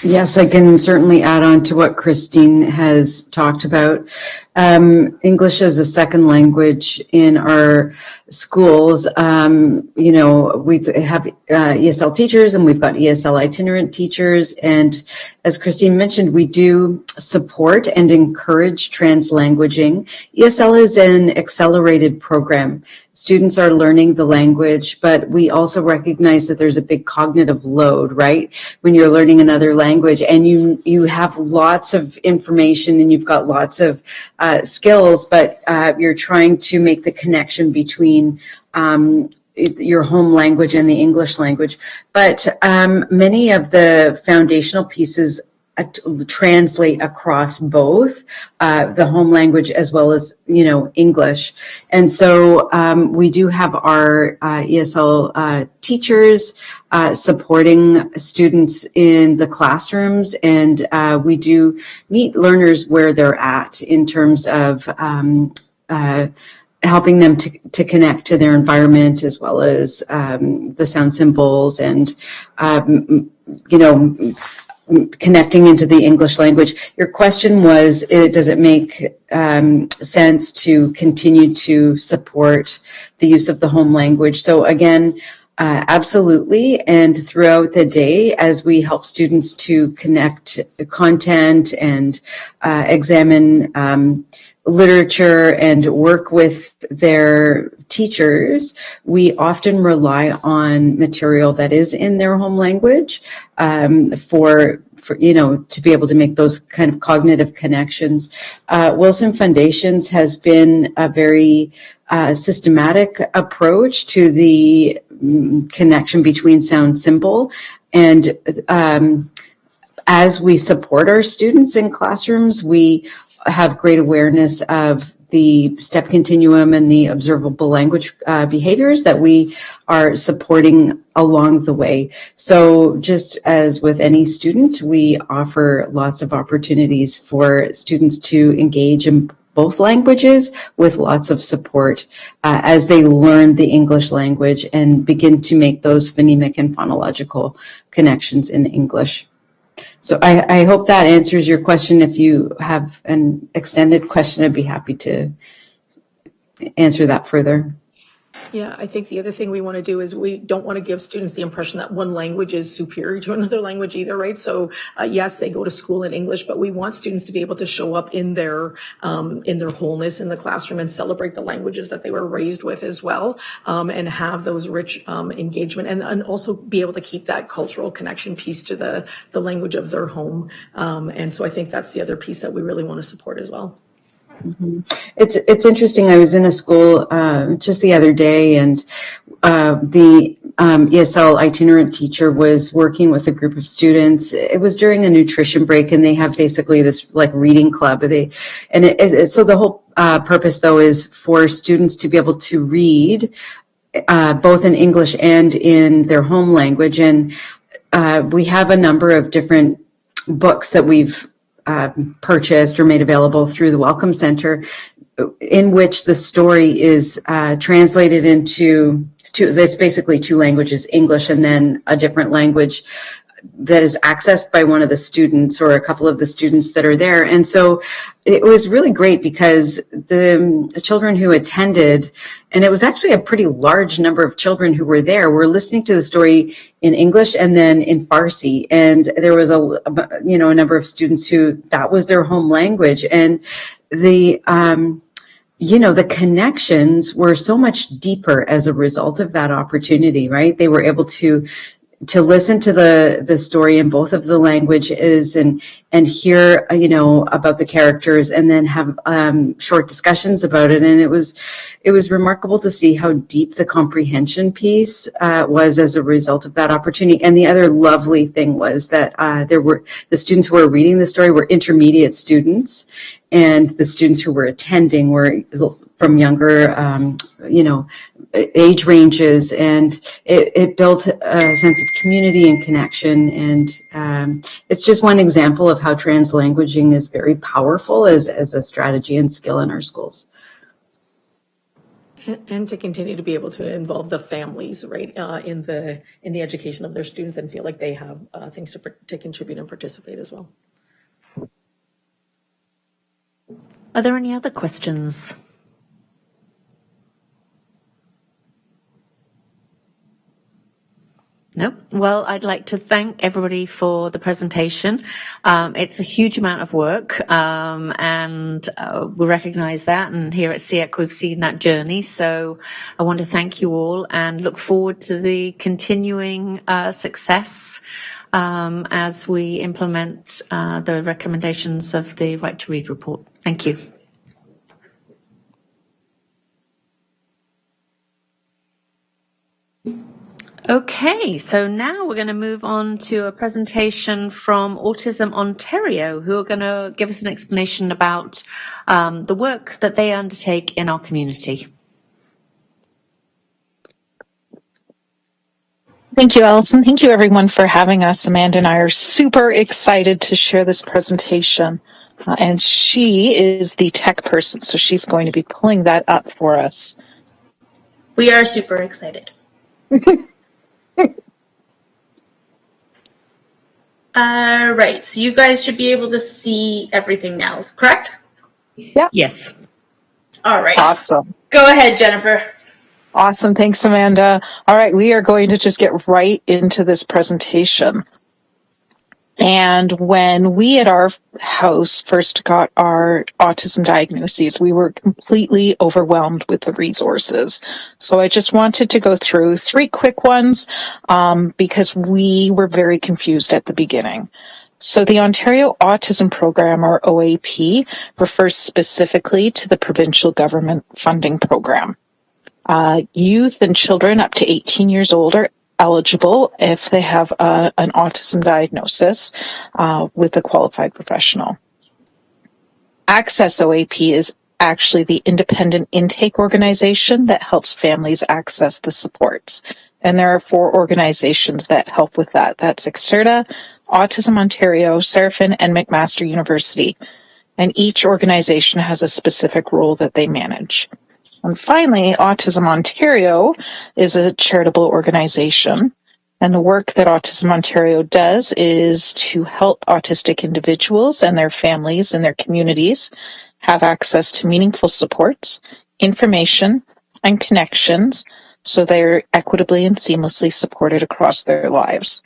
Yes, I can certainly add on to what Christine has talked about. English as a second language in our schools, you know, we have ESL teachers and we've got ESL itinerant teachers. And as Christine mentioned, we do support and encourage translanguaging. ESL is an accelerated program. Students are learning the language, but we also recognize that there's a big cognitive load, right? When you're learning another language and you have lots of information and you've got lots of skills, but you're trying to make the connection between your home language and the English language. But many of the foundational pieces translate across both the home language as well as, you know, English. And so we do have our ESL teachers supporting students in the classrooms, and we do meet learners where they're at in terms of helping them to connect to their environment, as well as the sound symbols and, you know, connecting into the English language. Your question was, does it make sense to continue to support the use of the home language? So again, absolutely. And throughout the day, as we help students to connect content and examine literature and work with their teachers, we often rely on material that is in their home language for you know, to be able to make those kind of cognitive connections. Wilson Foundations has been a very systematic approach to the connection between sound symbol, and as we support our students in classrooms, we have great awareness of the step continuum and the observable language behaviors that we are supporting along the way. So just as with any student, we offer lots of opportunities for students to engage in both languages with lots of support as they learn the English language and begin to make those phonemic and phonological connections in English. So I hope that answers your question. If you have an extended question, I'd be happy to answer that further. Yeah, I think the other thing we want to do is we don't want to give students the impression that one language is superior to another language either, right? So yes, they go to school in English, but we want students to be able to show up in their wholeness in the classroom and celebrate the languages that they were raised with as well, and have those rich engagement, and also be able to keep that cultural connection piece to the language of their home. And so I think that's the other piece that we really want to support as well. Mm-hmm. It's interesting. I was in a school just the other day, and the ESL itinerant teacher was working with a group of students. It was during a nutrition break, and they have basically this like reading club. So the whole purpose, though, is for students to be able to read both in English and in their home language. And we have a number of different books that we've purchased or made available through the Welcome Center, in which the story is translated into it's basically two languages, English and then a different language that is accessed by one of the students or a couple of the students that are there. And so it was really great because the children who attended, and it was actually a pretty large number of children who were there, were listening to the story in English and then in Farsi. And there was a number of students who that was their home language. And the connections were so much deeper as a result of that opportunity, right? They were able to listen to the story in both of the languages and hear, about the characters and then have short discussions about it. And it was remarkable to see how deep the comprehension piece was as a result of that opportunity. And the other lovely thing was that the students who were reading the story were intermediate students, and the students who were attending were from younger, age ranges, and it built a sense of community and connection. And it's just one example of how translanguaging is very powerful as a strategy and skill in our schools. And to continue to be able to involve the families, right, in the education of their students and feel like they have things to contribute and participate as well. Are there any other questions? No. Well, I'd like to thank everybody for the presentation. It's a huge amount of work, and we recognize that. And here at SEAC, we've seen that journey. So I want to thank you all and look forward to the continuing success as we implement the recommendations of the Right to Read report. Thank you. Okay, so now we're going to move on to a presentation from Autism Ontario, who are going to give us an explanation about the work that they undertake in our community. Thank you, Alison. Thank you, everyone, for having us. Amanda and I are super excited to share this presentation. And she is the tech person, so she's going to be pulling that up for us. We are super excited. All right, so you guys should be able to see everything now, correct? Yeah. Yes. All right. Awesome. Go ahead, Jennifer. Awesome. Thanks, Amanda. All right, we are going to just get right into this presentation. And when we at our house first got our autism diagnoses, we were completely overwhelmed with the resources. So I just wanted to go through 3 quick ones because we were very confused at the beginning. So the Ontario Autism Program, or OAP, refers specifically to the provincial government funding program. Youth and children up to 18 years old are eligible if they have an autism diagnosis with a qualified professional. Access OAP is actually the independent intake organization that helps families access the supports. And there are 4 organizations that help with that. That's Exerta, Autism Ontario, Seraphin, and McMaster University. And each organization has a specific role that they manage. And finally, Autism Ontario is a charitable organization, and the work that Autism Ontario does is to help autistic individuals and their families and their communities have access to meaningful supports, information, and connections so they're equitably and seamlessly supported across their lives.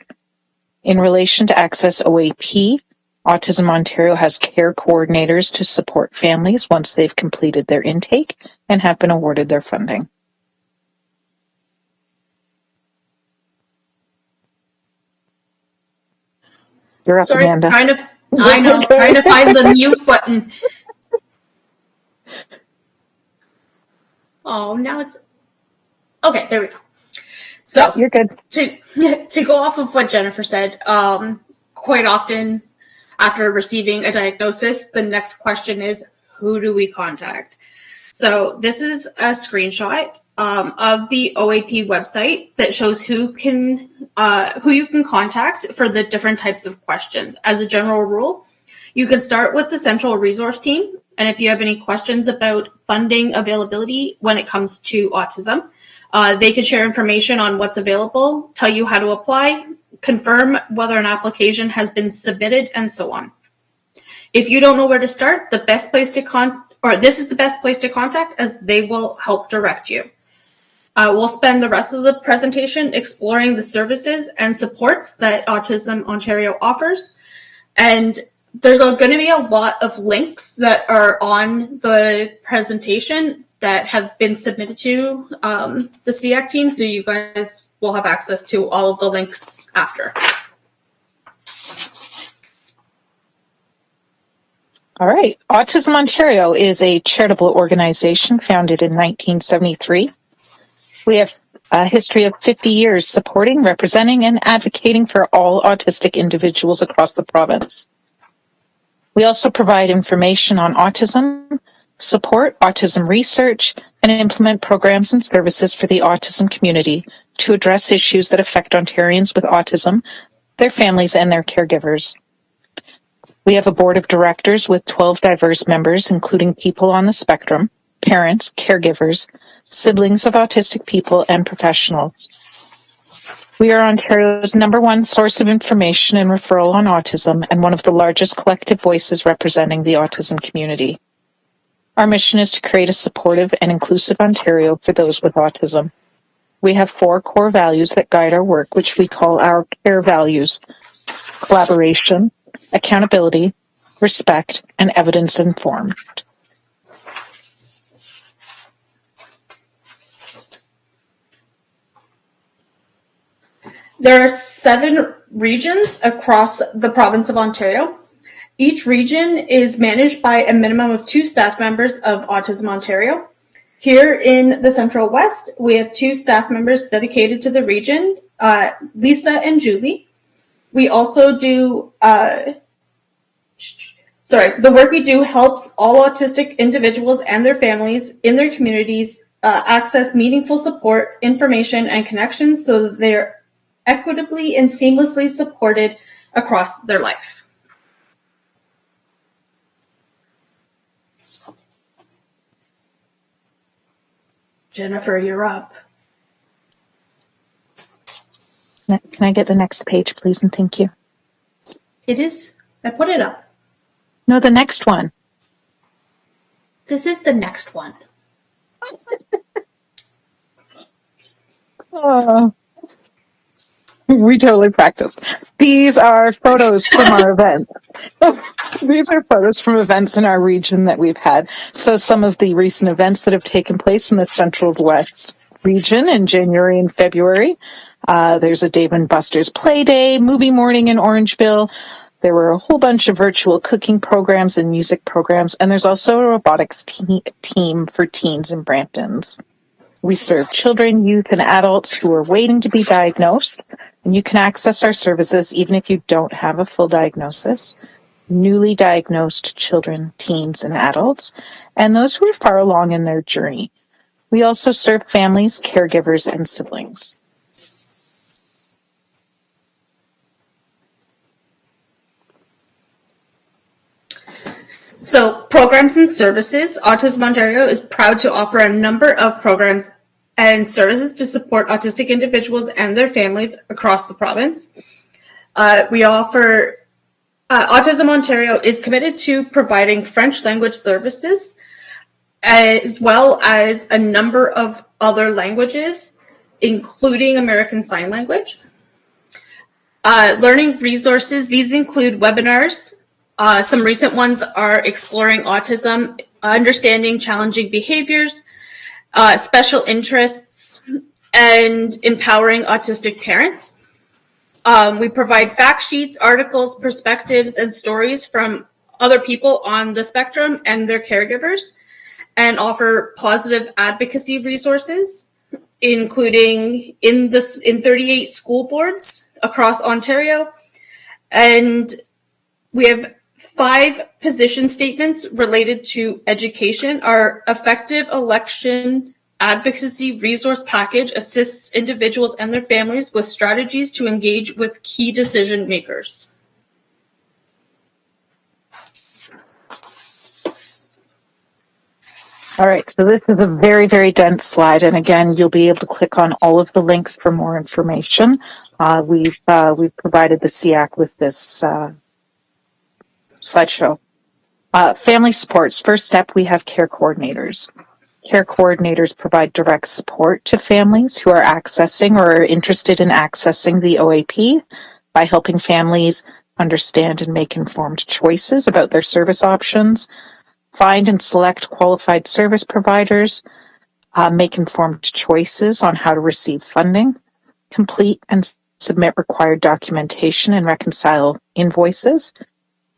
In relation to Access OAP, Autism Ontario has care coordinators to support families once they've completed their intake and have been awarded their funding. You're up, Sorry, Amanda. trying to find the mute button. Oh, now it's okay. There we go. So you're good. To go off of what Jennifer said, quite often after receiving a diagnosis, the next question is, who do we contact? So this is a screenshot of the OAP website that shows who you can contact for the different types of questions. As a general rule, you can start with the central resource team, and if you have any questions about funding availability when it comes to autism, they can share information on what's available, tell you how to apply, confirm whether an application has been submitted, and so on. If you don't know where to start, this is the best place to contact, as they will help direct you. We'll spend the rest of the presentation exploring the services and supports that Autism Ontario offers. And there's going to be a lot of links that are on the presentation that have been submitted to the SEAC team, so you guys will have access to all of the links after. All right. Autism Ontario is a charitable organization founded in 1973. We have a history of 50 years supporting, representing, and advocating for all autistic individuals across the province. We also provide information on autism, support autism research, and implement programs and services for the autism community to address issues that affect Ontarians with autism, their families, and their caregivers. We have a board of directors with 12 diverse members, including people on the spectrum, parents, caregivers, siblings of autistic people, and professionals. We are Ontario's #1 source of information and referral on autism, and one of the largest collective voices representing the autism community. Our mission is to create a supportive and inclusive Ontario for those with autism. We have 4 core values that guide our work, which we call our CARE values: collaboration, accountability, respect, and evidence-informed. There are 7 regions across the province of Ontario. Each region is managed by a minimum of 2 staff members of Autism Ontario. Here in the Central West, we have 2 staff members dedicated to the region, Lisa and Julie. We also do, the work we do helps all autistic individuals and their families in their communities access meaningful support, information, and connections so that they're equitably and seamlessly supported across their life. Jennifer, you're up. Can I get the next page, please, and thank you? It is. I put it up. No, the next one. This is the next one. Oh. We totally practiced. These are photos from our events. These are photos from events in our region that we've had. So some of the recent events that have taken place in the Central West region in January and February. There's a Dave and Buster's Play Day, movie morning in Orangeville. There were a whole bunch of virtual cooking programs and music programs. And there's also a robotics team for teens in Bramptons. We serve children, youth, and adults who are waiting to be diagnosed. And you can access our services even if you don't have a full diagnosis. Newly diagnosed children, teens, and adults, and those who are far along in their journey. We also serve families, caregivers, and siblings. So, programs and services. Autism Ontario is proud to offer a number of programs and services to support autistic individuals and their families across the province. We offer, Autism Ontario is committed to providing French language services, as well as a number of other languages, including American Sign Language. Learning resources, these include webinars. Some recent ones are exploring autism, understanding challenging behaviors, special interests, and empowering autistic parents. We provide fact sheets, articles, perspectives, and stories from other people on the spectrum and their caregivers, and offer positive advocacy resources. including in 38 school boards across Ontario. And we have 5 position statements related to education. Our effective election advocacy resource package assists individuals and their families with strategies to engage with key decision makers. All right, so this is a very, very dense slide, and again, you'll be able to click on all of the links for more information. We've provided the SEAC with this slideshow. Family supports. First step, we have care coordinators. Care coordinators provide direct support to families who are accessing or are interested in accessing the OAP by helping families understand and make informed choices about their service options, find and select qualified service providers, make informed choices on how to receive funding, complete and submit required documentation and reconcile invoices,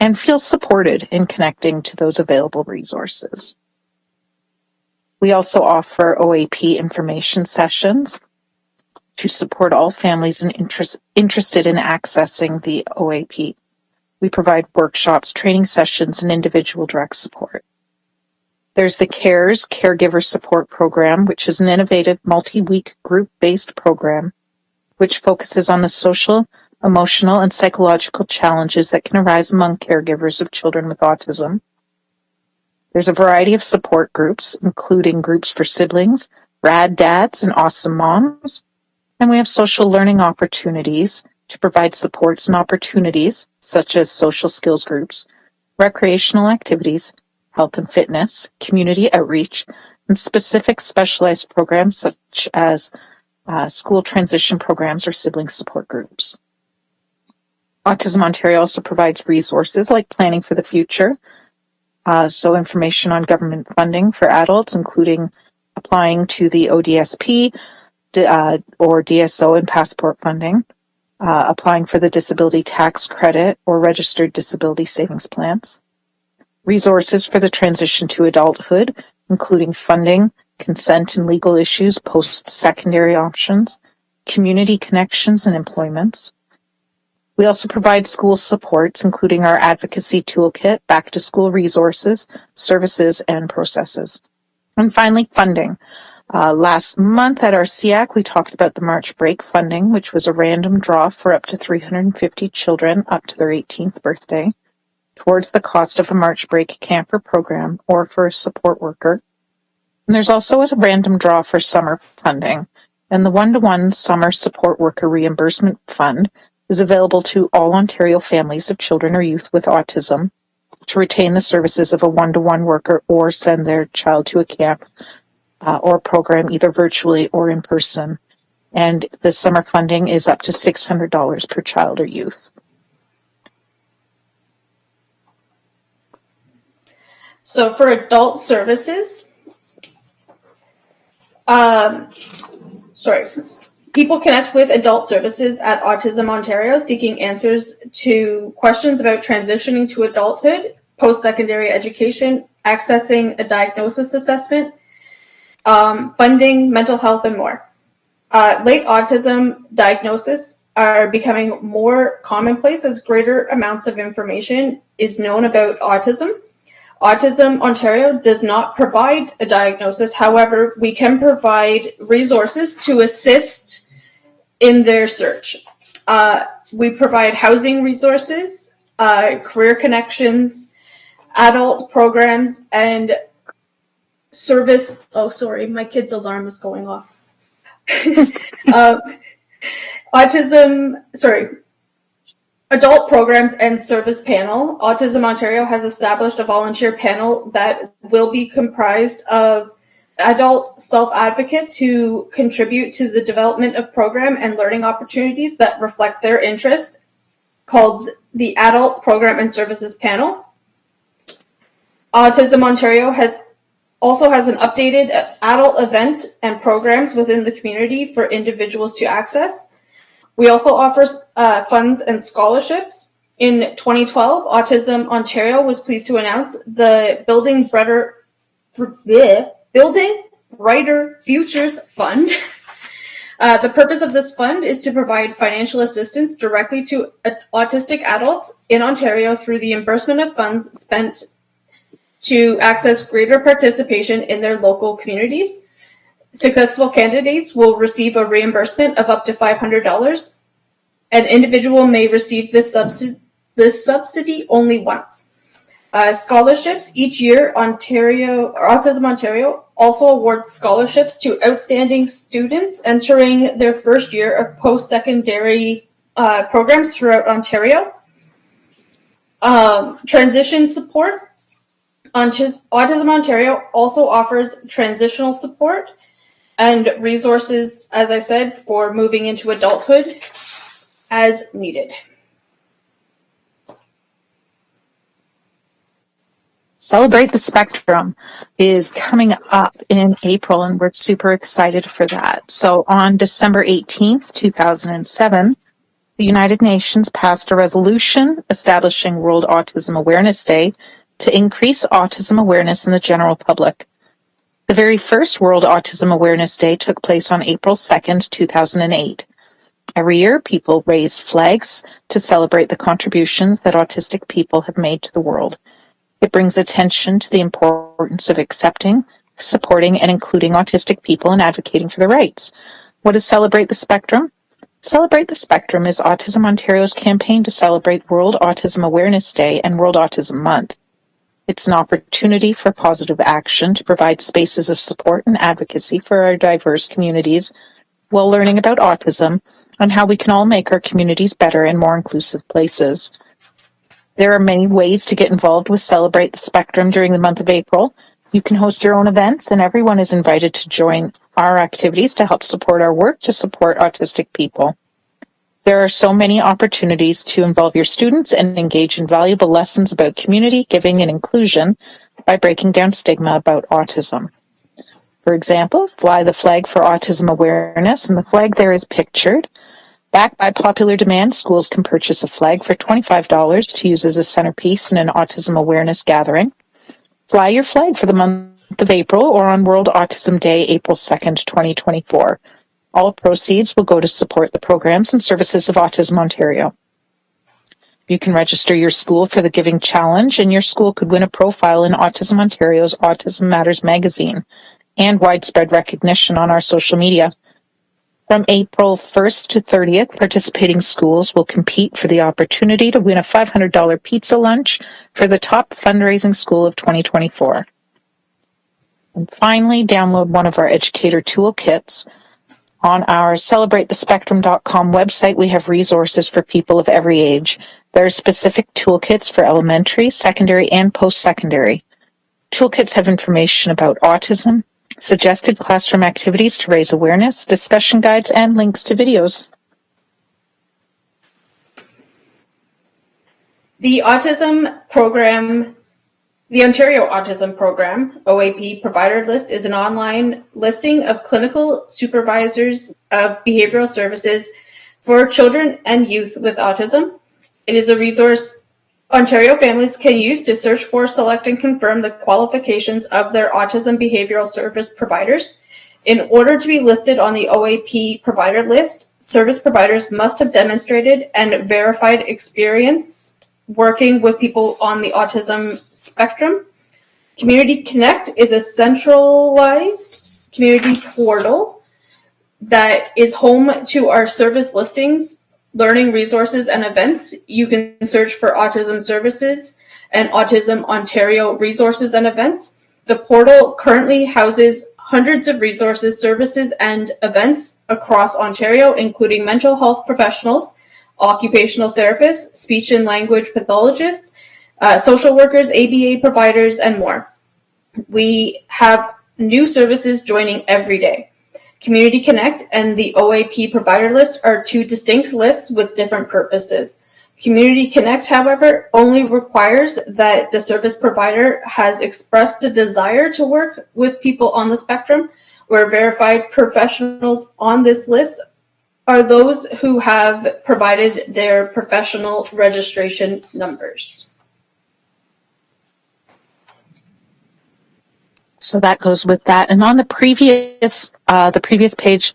and feel supported in connecting to those available resources. We also offer OAP information sessions to support all families interested in accessing the OAP. We provide workshops, training sessions, and individual direct support. There's the CARES Caregiver Support Program, which is an innovative multi-week group-based program which focuses on the social, emotional, and psychological challenges that can arise among caregivers of children with autism. There's a variety of support groups, including groups for siblings, rad dads, and awesome moms. And we have social learning opportunities to provide supports and opportunities such as social skills groups, recreational activities, health and fitness, community outreach, and specific specialized programs such as school transition programs or sibling support groups. Autism Ontario also provides resources like Planning for the Future, so information on government funding for adults, including applying to the ODSP or DSO and passport funding, applying for the disability tax credit or registered disability savings plans, resources for the transition to adulthood, including funding, consent and legal issues, post-secondary options, community connections and employments. We also provide school supports, including our advocacy toolkit, back-to-school resources, services, and processes. And finally, funding. Last month at our SEAC, we talked about the March Break funding, which was a random draw for up to 350 children up to their 18th birthday towards the cost of a March Break camper program or for a support worker. And there's also a random draw for summer funding, and the one-to-one summer support worker reimbursement fund is available to all Ontario families of children or youth with autism to retain the services of a one-to-one worker or send their child to a camp or program either virtually or in person. And the summer funding is up to $600 per child or youth. So for adult services, people connect with adult services at Autism Ontario seeking answers to questions about transitioning to adulthood, post-secondary education, accessing a diagnosis assessment, funding, mental health, and more. Late autism diagnoses are becoming more commonplace as greater amounts of information is known about autism. Autism Ontario does not provide a diagnosis. However, we can provide resources to assist in their search. We provide housing resources, career connections, adult programs, and service. Oh, sorry, my kid's alarm is going off. Adult programs and service panel. Autism Ontario has established a volunteer panel that will be comprised of adult self-advocates who contribute to the development of program and learning opportunities that reflect their interest, called the Adult Program and Services Panel. Autism Ontario also has an updated adult event and programs within the community for individuals to access. We also offer funds and scholarships. In 2012, Autism Ontario was pleased to announce the Building Brighter Futures Fund The purpose of this fund is to provide financial assistance directly to autistic adults in Ontario through the reimbursement of funds spent to access greater participation in their local communities. Successful candidates will receive a reimbursement of up to $500. An individual may receive this subsidy only once. Scholarships each year, Autism Ontario also awards scholarships to outstanding students entering their first year of post-secondary programs throughout Ontario. Transition support. Autism Ontario also offers transitional support and resources, as I said, for moving into adulthood as needed. Celebrate the Spectrum is coming up in April, and we're super excited for that. So on December 18th, 2007, the United Nations passed a resolution establishing World Autism Awareness Day to increase autism awareness in the general public. The very first World Autism Awareness Day took place on April 2nd, 2008. Every year, people raise flags to celebrate the contributions that autistic people have made to the world. It brings attention to the importance of accepting, supporting, and including autistic people and advocating for their rights. What is Celebrate the Spectrum? Celebrate the Spectrum is Autism Ontario's campaign to celebrate World Autism Awareness Day and World Autism Month. It's an opportunity for positive action to provide spaces of support and advocacy for our diverse communities while learning about autism and how we can all make our communities better and more inclusive places. There are many ways to get involved with Celebrate the Spectrum during the month of April. You can host your own events, and everyone is invited to join our activities to help support our work to support autistic people. There are so many opportunities to involve your students and engage in valuable lessons about community, giving, and inclusion by breaking down stigma about autism. For example, fly the flag for autism awareness, and the flag there is pictured. Backed by popular demand, schools can purchase a flag for $25 to use as a centerpiece in an autism awareness gathering. Fly your flag for the month of April or on World Autism Day, April 2nd, 2024. All proceeds will go to support the programs and services of Autism Ontario. You can register your school for the Giving Challenge, and your school could win a profile in Autism Ontario's Autism Matters magazine and widespread recognition on our social media. From April 1st to 30th, participating schools will compete for the opportunity to win a $500 pizza lunch for the top fundraising school of 2024. And finally, download one of our educator toolkits. On our CelebrateTheSpectrum.com website, we have resources for people of every age. There are specific toolkits for elementary, secondary, and post-secondary. Toolkits have information about autism, suggested classroom activities to raise awareness, discussion guides, and links to videos. The Autism Program, the Ontario Autism Program, OAP provider list is an online listing of clinical supervisors of behavioral services for children and youth with autism. It is a resource Ontario families can use to search for, select, and confirm the qualifications of their autism behavioral service providers. In order to be listed on the OAP provider list, service providers must have demonstrated and verified experience working with people on the autism spectrum. Community Connect is a centralized community portal that is home to our service listings, learning resources, and events. You can search for autism services and Autism Ontario resources and events. The portal currently houses hundreds of resources, services, and events across Ontario, including mental health professionals, occupational therapists, speech and language pathologists, social workers, ABA providers, and more. We have new services joining every day. Community Connect and the OAP provider list are two distinct lists with different purposes. Community Connect, however, only requires that the service provider has expressed a desire to work with people on the spectrum, where verified professionals on this list are those who have provided their professional registration numbers. So that goes with that. And on the previous page,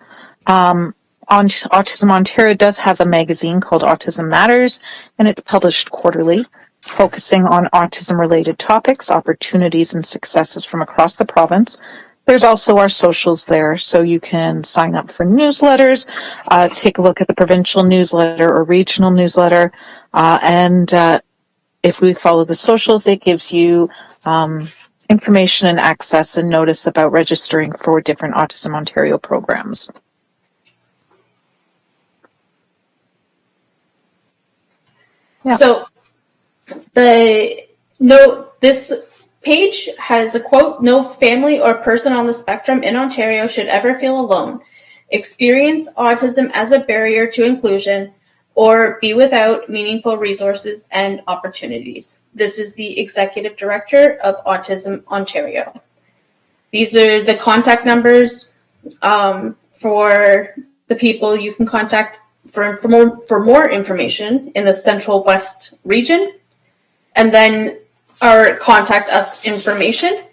Autism Ontario does have a magazine called Autism Matters, and it's published quarterly, focusing on autism-related topics, opportunities, and successes from across the province. There's also our socials there, so you can sign up for newsletters, take a look at the provincial newsletter or regional newsletter, and if we follow the socials, it gives you information and access and notice about registering for different Autism Ontario programs. Yeah. So this page has a quote: "No family or person on the spectrum in Ontario should ever feel alone, experience autism as a barrier to inclusion, or be without meaningful resources and opportunities." This is the Executive Director of Autism Ontario. These are the contact numbers for the people you can contact for more information in the Central West region, and then our contact us information.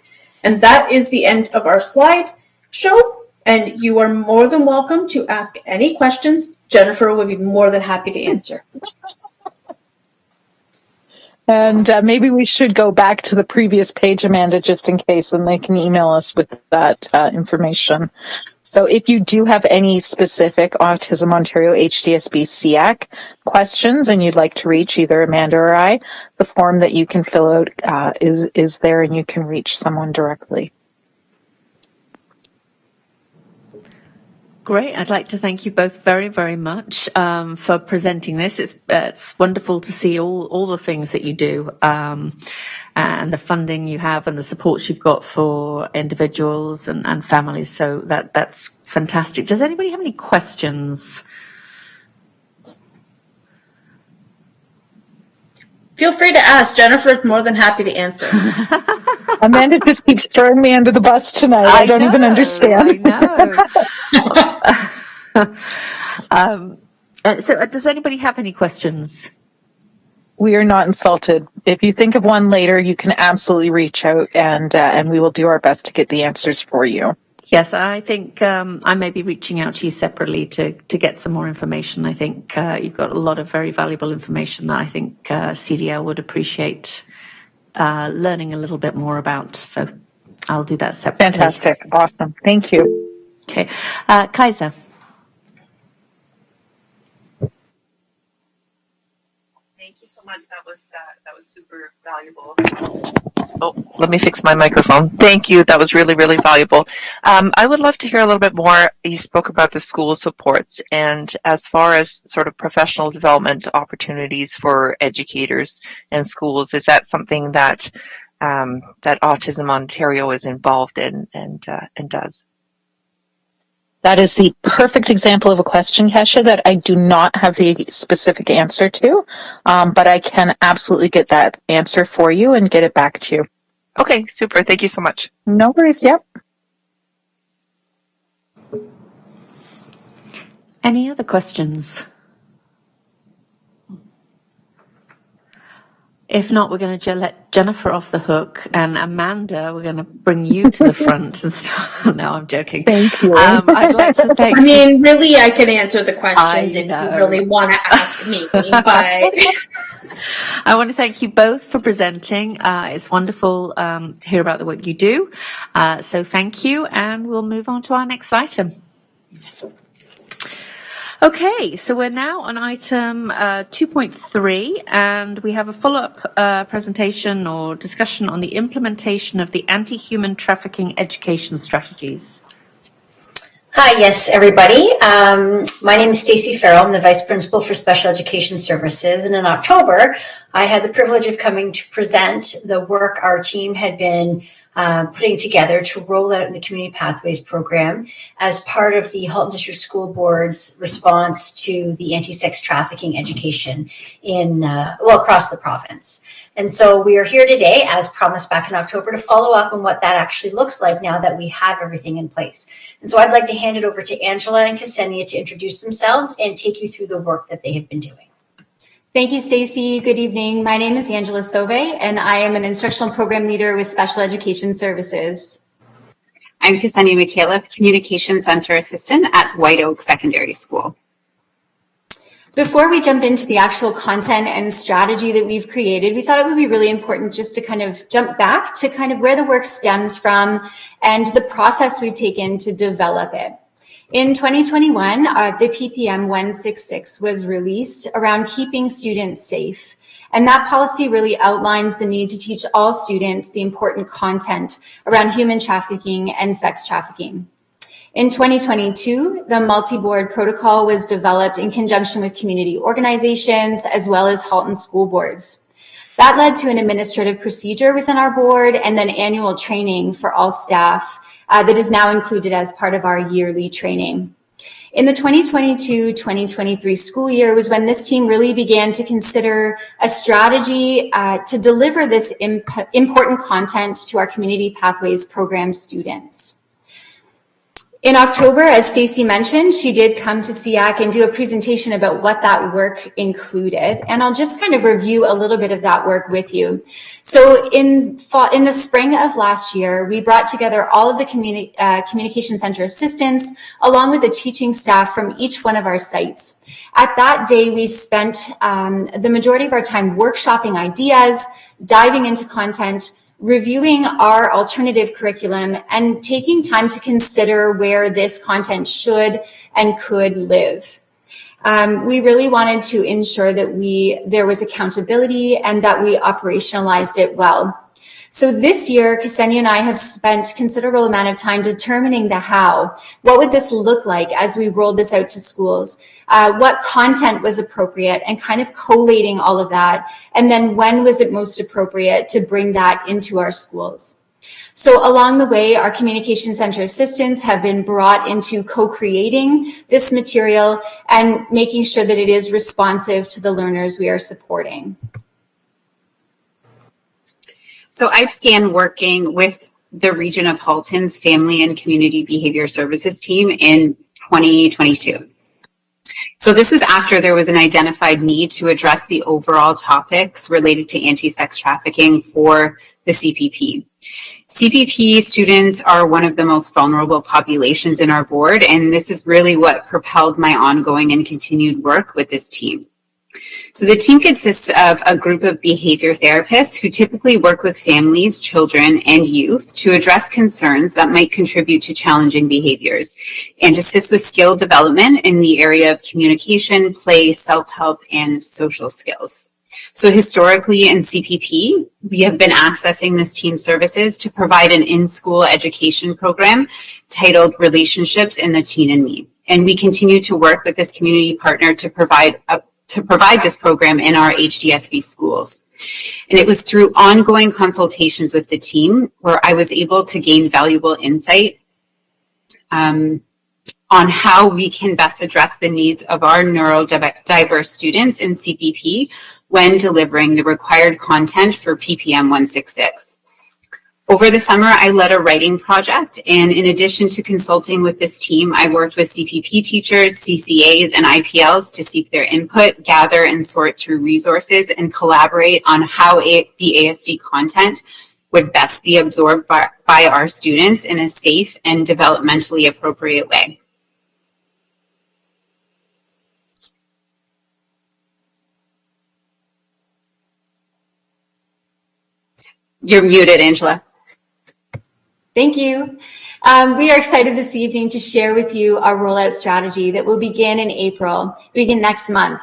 And that is the end of our slide show, and you are more than welcome to ask any questions. Jennifer would be more than happy to answer. And maybe we should go back to the previous page, Amanda, just in case, and they can email us with that information. So if you do have any specific Autism Ontario HDSB SEAC questions and you'd like to reach either Amanda or I, the form that you can fill out is there, and you can reach someone directly. Great. I'd like to thank you both very, very much for presenting this. It's wonderful to see all the things that you do and the funding you have and the support you've got for individuals and families. So that's fantastic. Does anybody have any questions? Feel free to ask. Jennifer's more than happy to answer. Amanda just keeps throwing me under the bus tonight. I don't even understand. I know. So does anybody have any questions? We are not insulted. If you think of one later, you can absolutely reach out, and we will do our best to get the answers for you. Yes, I think I may be reaching out to you separately to get some more information. I think you've got a lot of very valuable information that I think CDL would appreciate learning a little bit more about. So I'll do that separately. Fantastic. Awesome. Thank you. Okay. Kaiser. Thank you so much. That was super valuable. Oh, let me fix my microphone. Thank you. That was really, really valuable. I would love to hear a little bit more. You spoke about the school supports, and as far as sort of professional development opportunities for educators and schools, is that something that that Autism Ontario is involved in and does? That is the perfect example of a question, Kesha, that I do not have the specific answer to, but I can absolutely get that answer for you and get it back to you. Okay, super. Thank you so much. No worries. Yep. Any other questions? If not, we're going to let Jennifer off the hook, and Amanda, we're going to bring you to the front and start. No, I'm joking. Thank you. I'd like to thank I mean, really, I can answer the questions if you really want to ask me, but I want to thank you both for presenting. It's wonderful to hear about the work you do. So thank you, and we'll move on to our next item. Okay, so we're now on item 2.3, and we have a follow-up presentation or discussion on the implementation of the anti-human trafficking education strategies. Hi, yes, everybody. My name is Stacey Farrell. I'm the Vice Principal for Special Education Services, and in October, I had the privilege of coming to present the work our team had been putting together to roll out the Community Pathways program as part of the Halton District School Board's response to the anti-sex trafficking education across the province. And so we are here today, as promised back in October, to follow up on what that actually looks like now that we have everything in place. And so I'd like to hand it over to Angela and Ksenia to introduce themselves and take you through the work that they have been doing. Thank you, Stacey. Good evening. My name is Angela Sove, and I am an instructional program leader with Special Education Services. I'm Ksenia Mikhailov, Communication Center Assistant at White Oak Secondary School. Before we jump into the actual content and strategy that we've created, we thought it would be really important just to kind of jump back to kind of where the work stems from and the process we've taken to develop it. In 2021, the PPM 166 was released around keeping students safe. And that policy really outlines the need to teach all students the important content around human trafficking and sex trafficking. In 2022, the multi-board protocol was developed in conjunction with community organizations as well as Halton school boards. That led to an administrative procedure within our board and then annual training for all staff that is now included as part of our yearly training. In the 2022-2023 school year was when this team really began to consider a strategy to deliver this important content to our Community Pathways program students. In October, as Stacey mentioned, she did come to SEAC and do a presentation about what that work included. And I'll just kind of review a little bit of that work with you. So in the spring of last year, we brought together all of the communication center assistants along with the teaching staff from each one of our sites. At that day, we spent the majority of our time workshopping ideas, diving into content, reviewing our alternative curriculum, and taking time to consider where this content should and could live. We really wanted to ensure that there was accountability and that we operationalized it well. So this year, Ksenia and I have spent a considerable amount of time determining the how. What would this look like as we rolled this out to schools? What content was appropriate, and kind of collating all of that. And then when was it most appropriate to bring that into our schools? So along the way, our communication center assistants have been brought into co-creating this material and making sure that it is responsive to the learners we are supporting. So I began working with the region of Halton's Family and Community Behavior Services team in 2022. So this was after there was an identified need to address the overall topics related to anti-sex trafficking for the CPP. CPP students are one of the most vulnerable populations in our board, and this is really what propelled my ongoing and continued work with this team. So the team consists of a group of behavior therapists who typically work with families, children, and youth to address concerns that might contribute to challenging behaviors and assist with skill development in the area of communication, play, self-help, and social skills. So historically in CPP, we have been accessing this team services to provide an in-school education program titled Relationships in the Teen and Me. And we continue to work with this community partner to provide this program in our HDSV schools. And it was through ongoing consultations with the team where I was able to gain valuable insight on how we can best address the needs of our neurodiverse students in CPP when delivering the required content for PPM 166. Over the summer, I led a writing project, and in addition to consulting with this team, I worked with CPP teachers, CCAs, and IPLs to seek their input, gather and sort through resources, and collaborate on how the ASD content would best be absorbed by our students in a safe and developmentally appropriate way. You're muted, Angela. Thank you. We are excited this evening to share with you our rollout strategy that will begin in April, begin next month.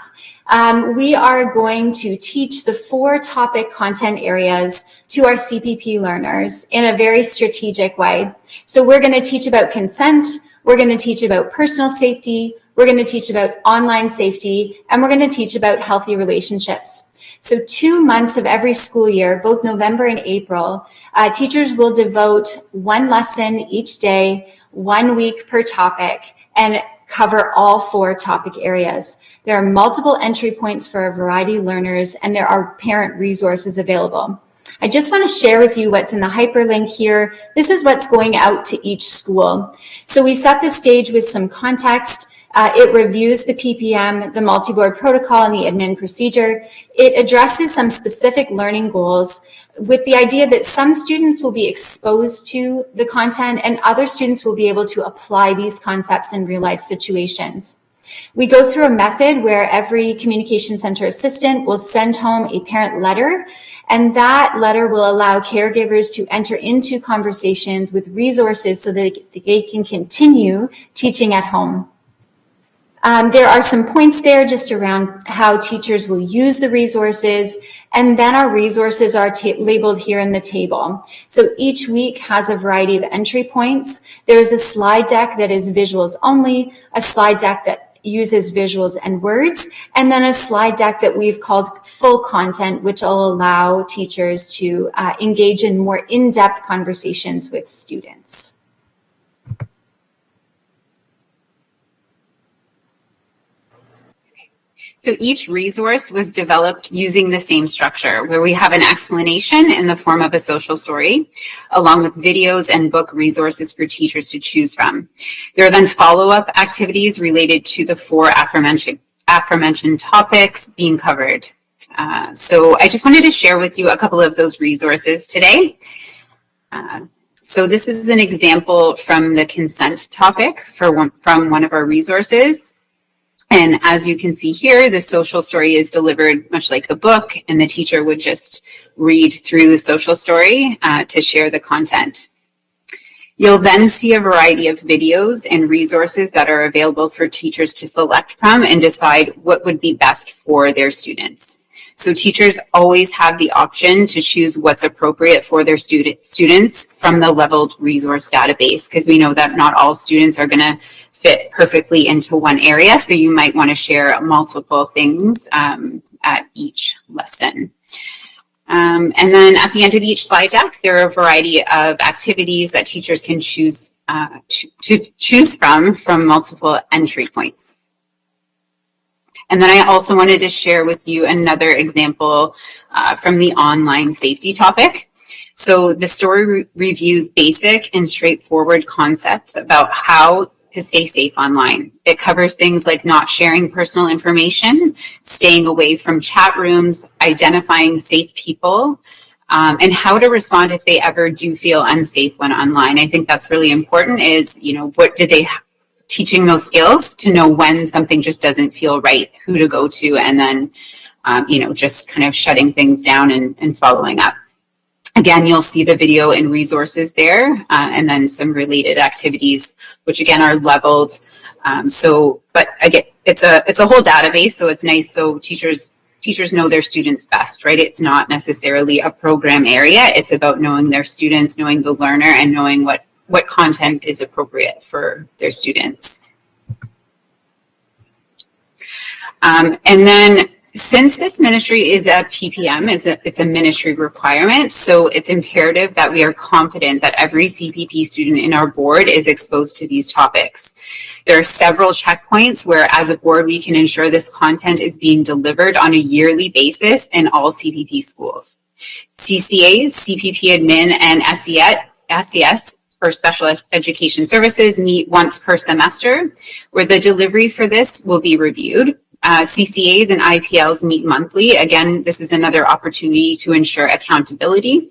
We are going to teach the 4 topic content areas to our CPP learners in a very strategic way. So we're going to teach about consent, we're going to teach about personal safety, we're going to teach about online safety, and we're going to teach about healthy relationships. So 2 months of every school year, both November and April, teachers will devote 1 lesson each day, 1 week per topic, and cover all 4 topic areas. There are multiple entry points for a variety of learners, and there are parent resources available. I just want to share with you what's in the hyperlink here. This is what's going out to each school. So we set the stage with some context, It reviews the PPM, the multi-board protocol, and the admin procedure. It addresses some specific learning goals with the idea that some students will be exposed to the content and other students will be able to apply these concepts in real-life situations. We go through a method where every communication center assistant will send home a parent letter, and that letter will allow caregivers to enter into conversations with resources so that they can continue teaching at home. There are some points there just around how teachers will use the resources, and then our resources are labeled here in the table. So each week has a variety of entry points. There's a slide deck that is visuals only, a slide deck that uses visuals and words, and then a slide deck that we've called full content, which will allow teachers to engage in more in-depth conversations with students. So each resource was developed using the same structure, where we have an explanation in the form of a social story, along with videos and book resources for teachers to choose from. There are then follow-up activities related to the four aforementioned topics being covered. So I just wanted to share with you a couple of those resources today. So this is an example from the consent topic from one of our resources. And as you can see here, the social story is delivered much like a book, and the teacher would just read through the social story to share the content. You'll then see a variety of videos and resources that are available for teachers to select from and decide what would be best for their students. So teachers always have the option to choose what's appropriate for their students from the leveled resource database, because we know that not all students are going to fit perfectly into one area, so you might want to share multiple things at each lesson. And then at the end of each slide deck, there are a variety of activities that teachers can choose to choose from multiple entry points. And then I also wanted to share with you another example from the online safety topic. So the story reviews basic and straightforward concepts about how to stay safe online. It covers things like not sharing personal information, staying away from chat rooms, identifying safe people, and how to respond if they ever do feel unsafe when online. I think that's really important is, what did they teaching those skills to know when something just doesn't feel right, who to go to, and then, just kind of shutting things down and following up. Again, you'll see the video and resources there, and then some related activities, which again are leveled. But again, it's a whole database, so it's nice. So teachers know their students best, right? It's not necessarily a program area. It's about knowing their students, knowing the learner, and knowing what content is appropriate for their students. And then, since this ministry is a PPM, it's a ministry requirement, so it's imperative that we are confident that every CPP student in our board is exposed to these topics. There are several checkpoints where, as a board, we can ensure this content is being delivered on a yearly basis in all CPP schools. CCAs, CPP admin, and SES, or Special Education Services, meet once per semester, where the delivery for this will be reviewed. CCAs and IPLs meet monthly. Again, this is another opportunity to ensure accountability.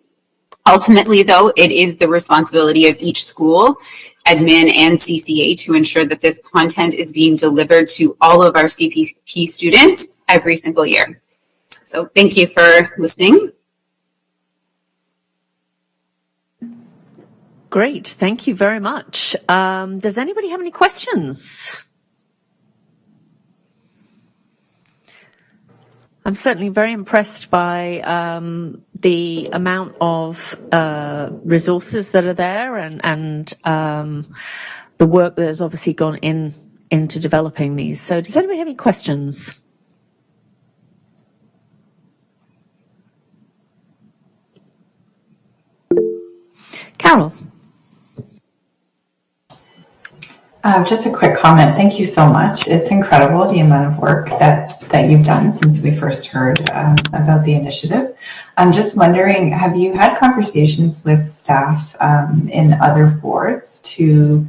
Ultimately, though, it is the responsibility of each school, admin, and CCA to ensure that this content is being delivered to all of our CPP students every single year. So thank you for listening. Great, thank you very much. Does anybody have any questions? I'm certainly very impressed by the amount of resources that are there and the work that has obviously gone into developing these. So does anybody have any questions? Carol. Just a quick comment. Thank you so much. It's incredible the amount of work that you've done since we first heard about the initiative. I'm just wondering, have you had conversations with staff in other boards to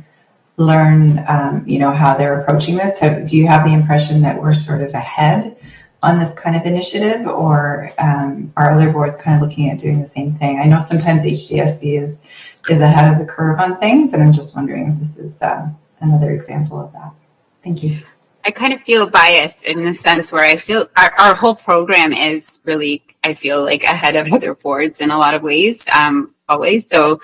learn, how they're approaching this? Do you have the impression that we're sort of ahead on this kind of initiative, or are other boards kind of looking at doing the same thing? I know sometimes HDSB is ahead of the curve on things, and I'm just wondering if this is another example of that. Thank you. I kind of feel biased in the sense where I feel our whole program is really, I feel like, ahead of other boards in a lot of ways, always. So,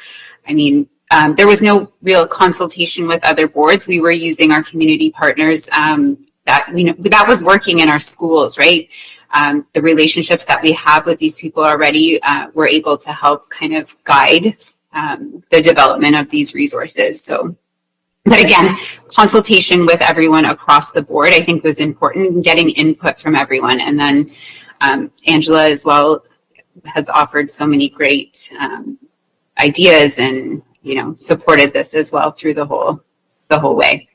I mean, there was no real consultation with other boards. We were using our community partners that was working in our schools, right? The relationships that we have with these people already were able to help kind of guide the development of these resources. So, but again, consultation with everyone across the board, I think, was important, getting input from everyone. And then Angela as well has offered so many great ideas and, supported this as well through the whole way.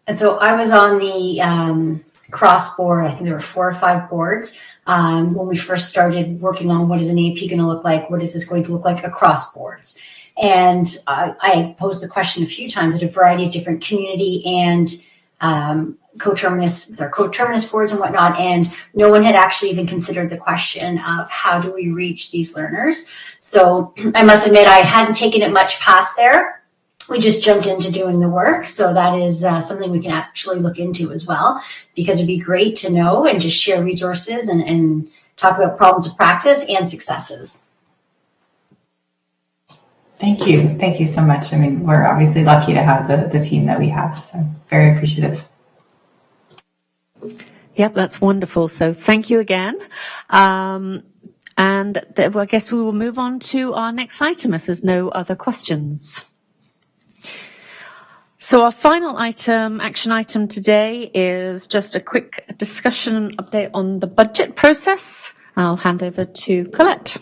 And so I was on the cross board. I think there were 4 or 5 boards when we first started working on what is an AP going to look like, what is this going to look like across boards. And I posed the question a few times at a variety of different community and coterminous boards and whatnot, and no one had actually even considered the question of how do we reach these learners. So I must admit I hadn't taken it much past there. We just jumped into doing the work. So that is something we can actually look into as well, because it'd be great to know and just share resources and talk about problems of practice and successes. Thank you. Thank you so much. I mean, we're obviously lucky to have the team that we have, so very appreciative. Yep, that's wonderful. So thank you again. And I guess we will move on to our next item if there's no other questions. So our final action item today is just a quick discussion and update on the budget process. I'll hand over to Colette.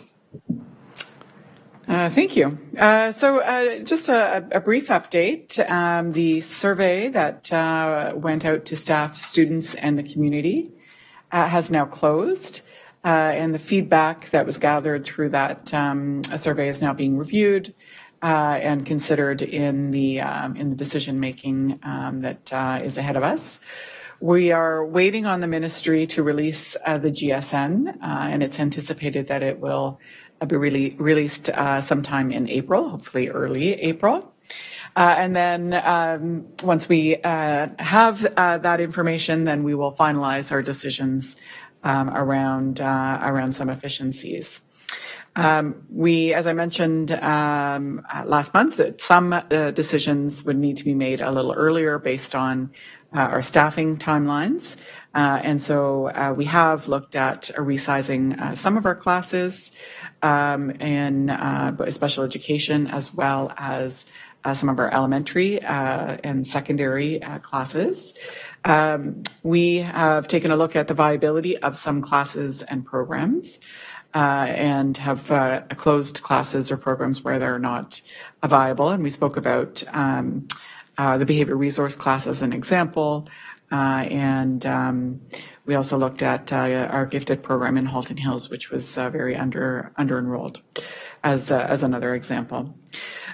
Thank you. So just a brief update. The survey that went out to staff, students, and the community has now closed. And the feedback that was gathered through that survey is now being reviewed and considered in the decision making that is ahead of us. We are waiting on the ministry to release the GSN, and it's anticipated that it will be released sometime in April, hopefully early April. And then once we have that information, then we will finalize our decisions around some efficiencies. We, as I mentioned last month, that some decisions would need to be made a little earlier based on our staffing timelines. And so we have looked at resizing some of our classes in special education, as well as some of our elementary and secondary classes. We have taken a look at the viability of some classes and programs and have closed classes or programs where they're not viable. And we spoke about the behavior resource class as an example. And we also looked at our gifted program in Halton Hills, which was very under enrolled, as another example.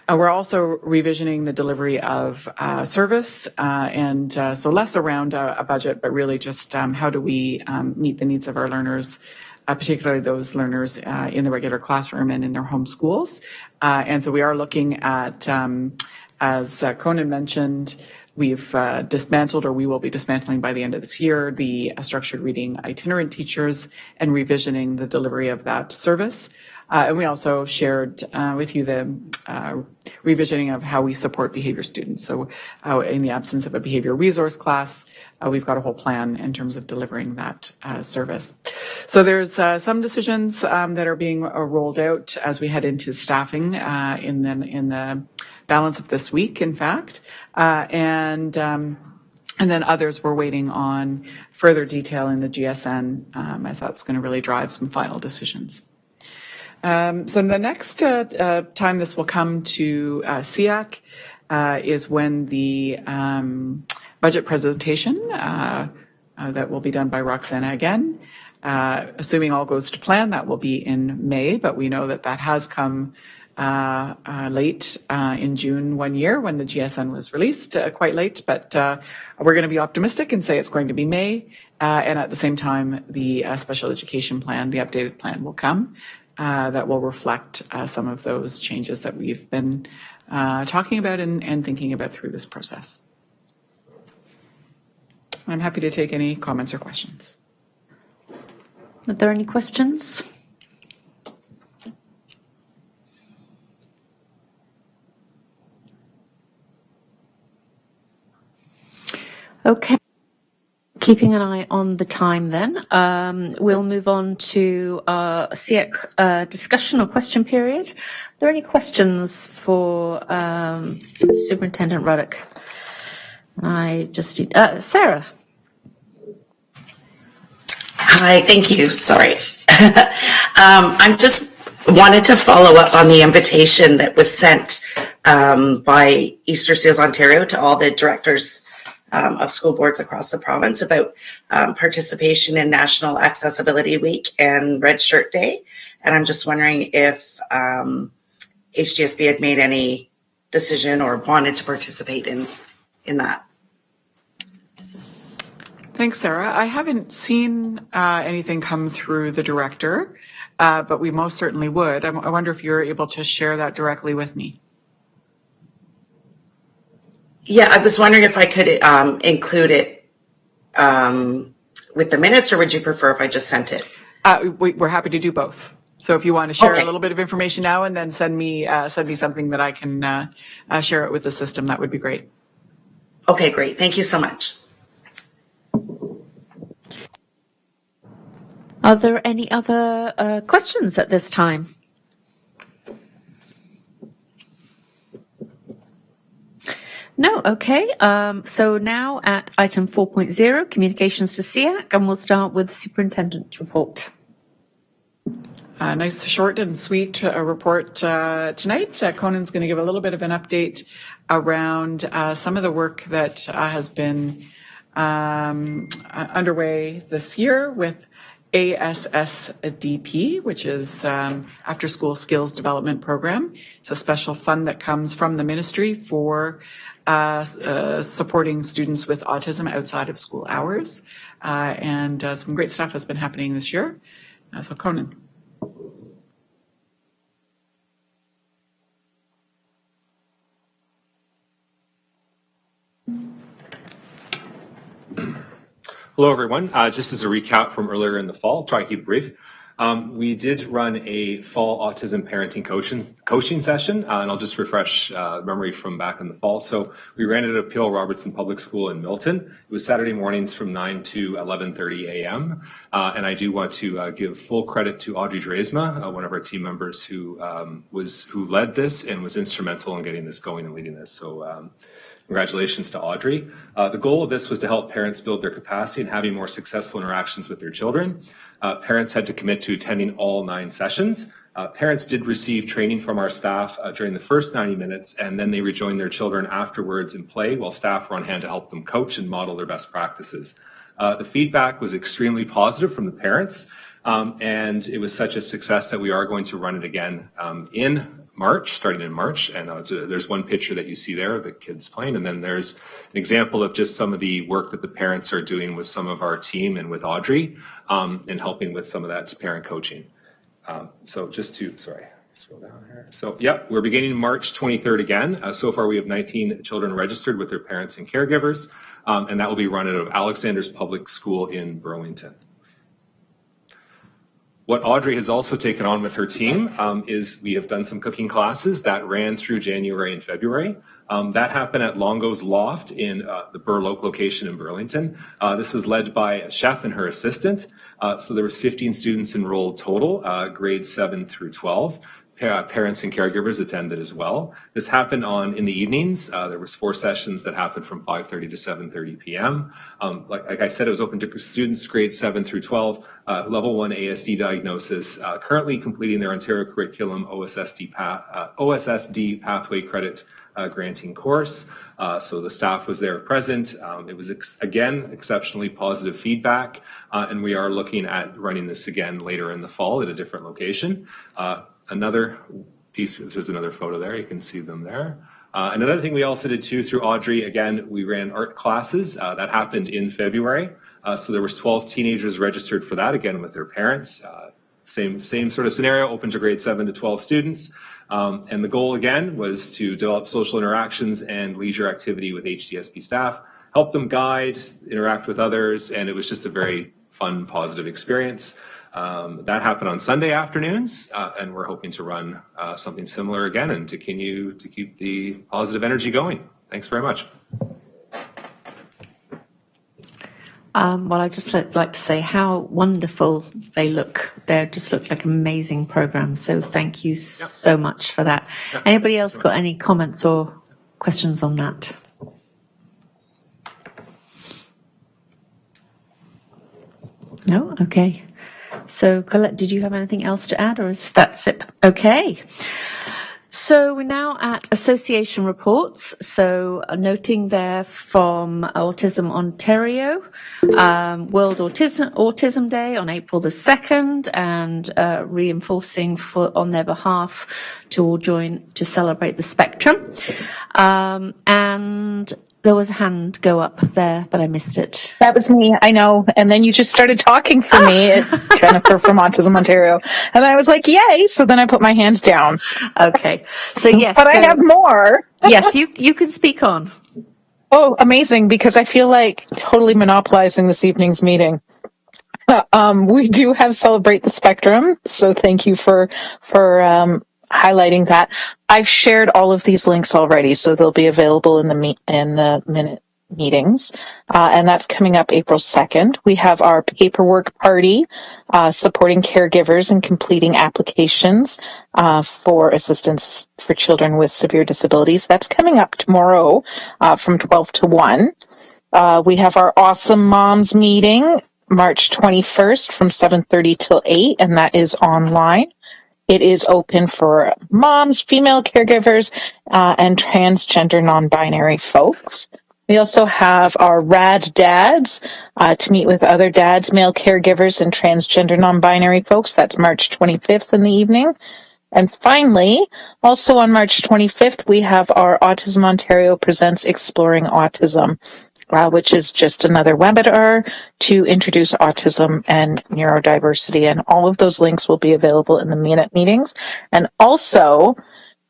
We're also revisioning the delivery of service, and so less around a budget, but really just how do we meet the needs of our learners, particularly those learners in the regular classroom and in their home schools. And so we are looking at, as Conan mentioned, we've dismantled, or we will be dismantling by the end of this year, the structured reading itinerant teachers and revisioning the delivery of that service. And we also shared with you the revisioning of how we support behavior students. So in the absence of a behavior resource class, we've got a whole plan in terms of delivering that service. So there's some decisions that are being rolled out as we head into staffing in the balance of this week, in fact. And then others we're waiting on further detail in the GSN, as that's going to really drive some final decisions. So the next time this will come to SEAC is when the budget presentation that will be done by Roxana again. Assuming all goes to plan, that will be in May, but we know that has come late in June one year when the GSN was released, quite late, but we're going to be optimistic and say it's going to be May. And at the same time, the special education plan, the updated plan will come that will reflect some of those changes that we've been talking about and thinking about through this process. I'm happy to take any comments or questions. Are there any questions? Okay. Keeping an eye on the time then, we'll move on to our SEAC discussion or question period. Are there any questions for Superintendent Ruddock? I just need, Sarah. Hi, thank you. Sorry. I just wanted to follow up on the invitation that was sent by Easter Seals Ontario to all the directors of school boards across the province about participation in National Accessibility Week and Red Shirt Day. And I'm just wondering if HDSB had made any decision or wanted to participate in that. Thanks, Sarah. I haven't seen anything come through the director, but we most certainly would. I wonder if you're able to share that directly with me. Yeah, I was wondering if I could include it with the minutes, or would you prefer if I just sent it? We're happy to do both. So if you want to share a little bit of information now and then send me something that I can share it with the system, that would be great. Okay, great. Thank you so much. Are there any other questions at this time? No, okay. So now at item 4.0, communications to SEAC, and we'll start with superintendent's report. Nice, short and sweet report tonight. Conan's going to give a little bit of an update around some of the work that has been underway this year with ASSDP, which is After School Skills Development Program. It's a special fund that comes from the ministry for supporting students with autism outside of school hours. And some great stuff has been happening this year. So Conan. Hello, everyone. Just as a recap from earlier in the fall, try to keep it brief. We did run a fall autism parenting coaching session, and I'll just refresh memory from back in the fall. So we ran it at Peel Robertson Public School in Milton. It was Saturday mornings from 9 to 11:30 a.m. And I do want to give full credit to Audrey Drazma, one of our team members who led this and was instrumental in getting this going and leading this. So congratulations to Audrey. The goal of this was to help parents build their capacity and having more successful interactions with their children. Parents had to commit to attending all 9 sessions. Parents did receive training from our staff during the first 90 minutes, and then they rejoined their children afterwards in play while staff were on hand to help them coach and model their best practices. The feedback was extremely positive from the parents, and it was such a success that we are going to run it again starting in March. And there's one picture that you see there of the kids playing. And then there's an example of just some of the work that the parents are doing with some of our team and with Audrey and helping with some of that parent coaching. Scroll down here. So, we're beginning March 23rd again. So far, we have 19 children registered with their parents and caregivers, and that will be run out of Alexander's Public School in Burlington. What Audrey has also taken on with her team is we have done some cooking classes that ran through January and February. That happened at Longo's Loft in the Burloak location in Burlington. This was led by a chef and her assistant. So there was 15 students enrolled total, grades 7 through 12. Parents and caregivers attended as well. This happened in the evenings. There was 4 sessions that happened from 5:30 to 7:30 p.m. Like I said, it was open to students grades 7 through 12, level 1 ASD diagnosis, currently completing their Ontario curriculum OSSD pathway credit granting course. So the staff was there present. It was, again, exceptionally positive feedback, and we are looking at running this again later in the fall at a different location. Another piece, which is another photo there. You can see them there. Another thing we also did too through Audrey, again, we ran art classes. That happened in February. So there was 12 teenagers registered for that, again, with their parents. Same sort of scenario, open to grade 7 to 12 students. And the goal, again, was to develop social interactions and leisure activity with HDSP staff, help them guide, interact with others, and it was just a very fun, positive experience. That happened on Sunday afternoons, and we're hoping to run something similar again and to continue to keep the positive energy going. Thanks very much. Well, I'd just like to say how wonderful they look. They just look like amazing programs. So thank you so much for that. Anybody else got any comments or questions on that? No? Okay. So Colette, did you have anything else to add, or is that it? Okay. So we're now at association reports. So noting there from Autism Ontario, World Autism Day on April the 2nd, and reinforcing on their behalf to all join to celebrate the spectrum. And there was a hand go up there, but I missed it. That was me, I know. And then you just started talking for me, Jennifer from Autism Ontario. And I was like, yay. So then I put my hand down. Okay. So yes. But I have more. Yes, you can speak on. Oh, amazing. Because I feel like totally monopolizing this evening's meeting. We do have Celebrate the Spectrum. So thank you for highlighting that. I've shared all of these links already, so they'll be available in the minute meetings. And that's coming up April 2nd. We have our paperwork party, supporting caregivers and completing applications for assistance for children with severe disabilities. That's coming up tomorrow from 12 to 1. We have our Awesome Moms meeting, March 21st from 7:30 till 8, and that is online. It is open for moms, female caregivers, and transgender non-binary folks. We also have our Rad Dads to meet with other dads, male caregivers, and transgender non-binary folks. That's March 25th in the evening. And finally, also on March 25th, we have our Autism Ontario Presents Exploring Autism, which is just another webinar to introduce autism and neurodiversity. And all of those links will be available in the minute meetings. And also,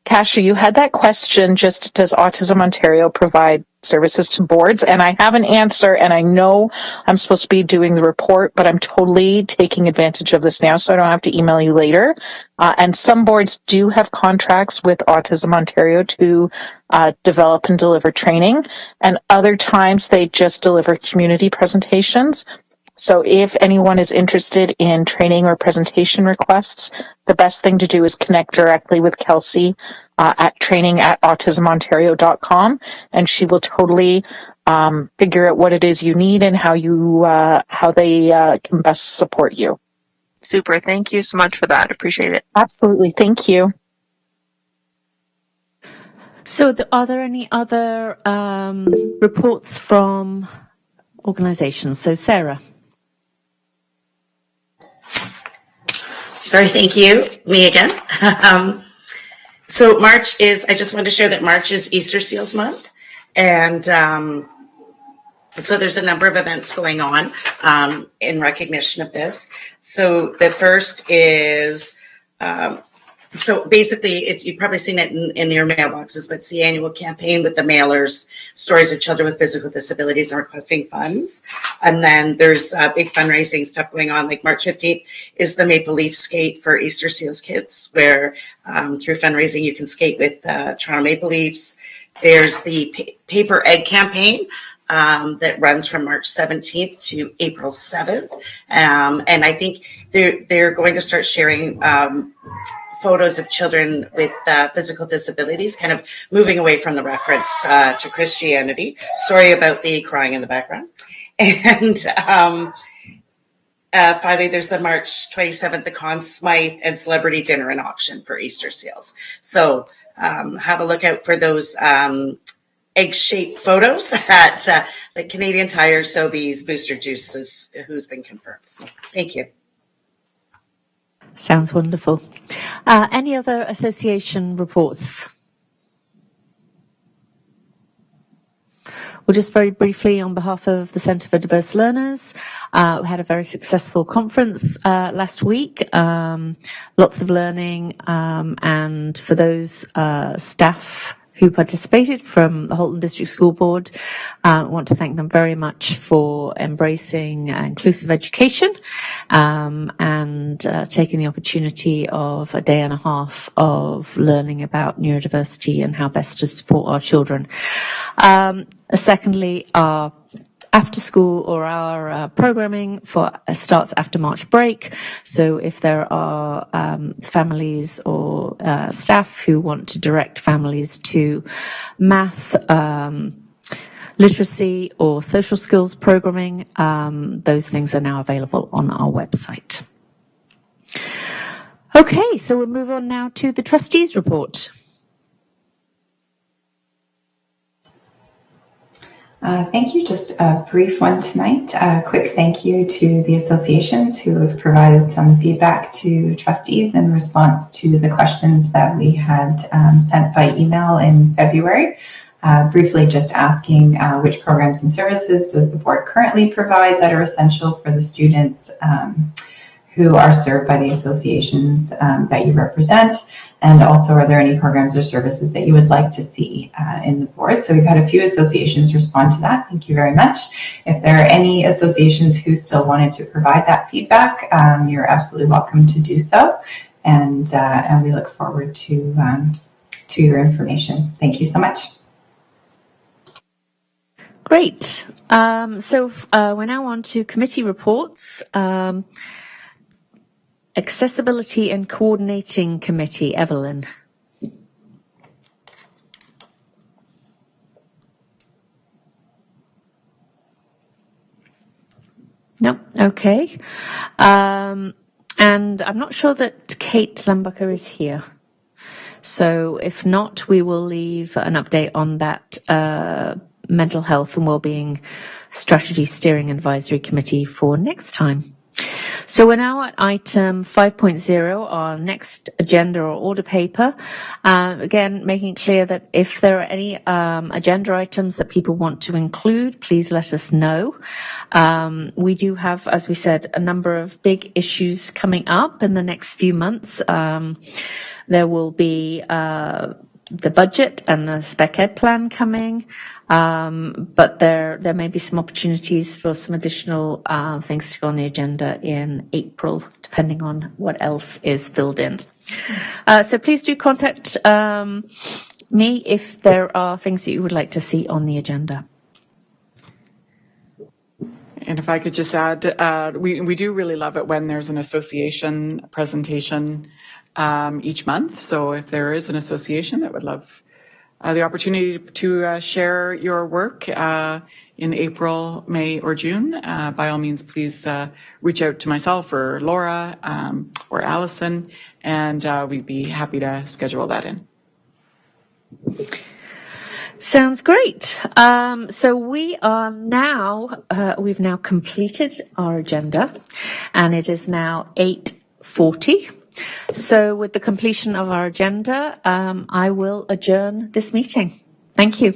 Kasia, you had that question, just does Autism Ontario provide services to boards? And I have an answer, and I know I'm supposed to be doing the report, but I'm totally taking advantage of this now, so I don't have to email you later. And some boards do have contracts with Autism Ontario to develop and deliver training, and other times they just deliver community presentations. So if anyone is interested in training or presentation requests, the best thing to do is connect directly with Kelsey at training@autismontario.com, and she will totally figure out what it is you need and how they can best support you. Super. Thank you so much for that. Appreciate it. Absolutely. Thank you. So are there any other reports from organizations? So Sarah. Sorry, thank you. Me again. So March is, I just wanted to share that March is Easter Seals Month. And so there's a number of events going on in recognition of this. So the first is, so basically, you've probably seen it in your mailboxes, but it's the annual campaign with the mailers, stories of children with physical disabilities and requesting funds. And then there's big fundraising stuff going on, like March 15th is the Maple Leaf Skate for Easter Seals Kids, where through fundraising you can skate with Toronto Maple Leafs. There's the Paper Egg campaign that runs from March 17th to April 7th. And I think they're going to start sharing photos of children with physical disabilities, kind of moving away from the reference to Christianity. Sorry about the crying in the background. And finally, there's the March 27th, the Conn Smythe and Celebrity Dinner and Auction for Easter Seals. So have a look out for those egg-shaped photos at the Canadian Tire, Sobeys, Booster Juices, who's been confirmed. So thank you. Sounds wonderful. Any other association reports? Well, just very briefly, on behalf of the Centre for Diverse Learners, we had a very successful conference last week. Lots of learning, and for those staff who participated from the Halton District School Board, I want to thank them very much for embracing inclusive education and taking the opportunity of a day and a half of learning about neurodiversity and how best to support our children. Secondly, our after school or our programming starts after March break. So if there are families or staff who want to direct families to math, literacy or social skills programming, those things are now available on our website. Okay, so we'll move on now to the trustees report. Thank you. Just a brief one tonight. A quick thank you to the associations who have provided some feedback to trustees in response to the questions that we had sent by email in February. Briefly just asking which programs and services does the board currently provide that are essential for the students who are served by the associations that you represent, and also are there any programs or services that you would like to see in the board? So we've had a few associations respond to that. Thank you very much. If there are any associations who still wanted to provide that feedback, you're absolutely welcome to do so, and we look forward to your information. Thank you so much. Great. So we're now on to committee reports. Accessibility and Coordinating Committee, Evelyn. No, okay. And I'm not sure that Kate Lambucker is here. So if not, we will leave an update on that Mental Health and Wellbeing Strategy Steering Advisory Committee for next time. So we're now at item 5.0, our next agenda or order paper. Again, making it clear that if there are any agenda items that people want to include, please let us know. We do have, as we said, a number of big issues coming up in the next few months. There will be the budget and the spec ed plan coming, but there may be some opportunities for some additional things to go on the agenda in April, depending on what else is filled in. So please do contact me if there are things that you would like to see on the agenda. And if I could just add, we do really love it when there's an association presentation each month. So if there is an association that would love the opportunity to share your work in April, May, or June, by all means, please reach out to myself or Laura or Allison, and we'd be happy to schedule that in. Sounds great. So we are now, we've now completed our agenda, and it is now 8:40. So with the completion of our agenda, I will adjourn this meeting. Thank you.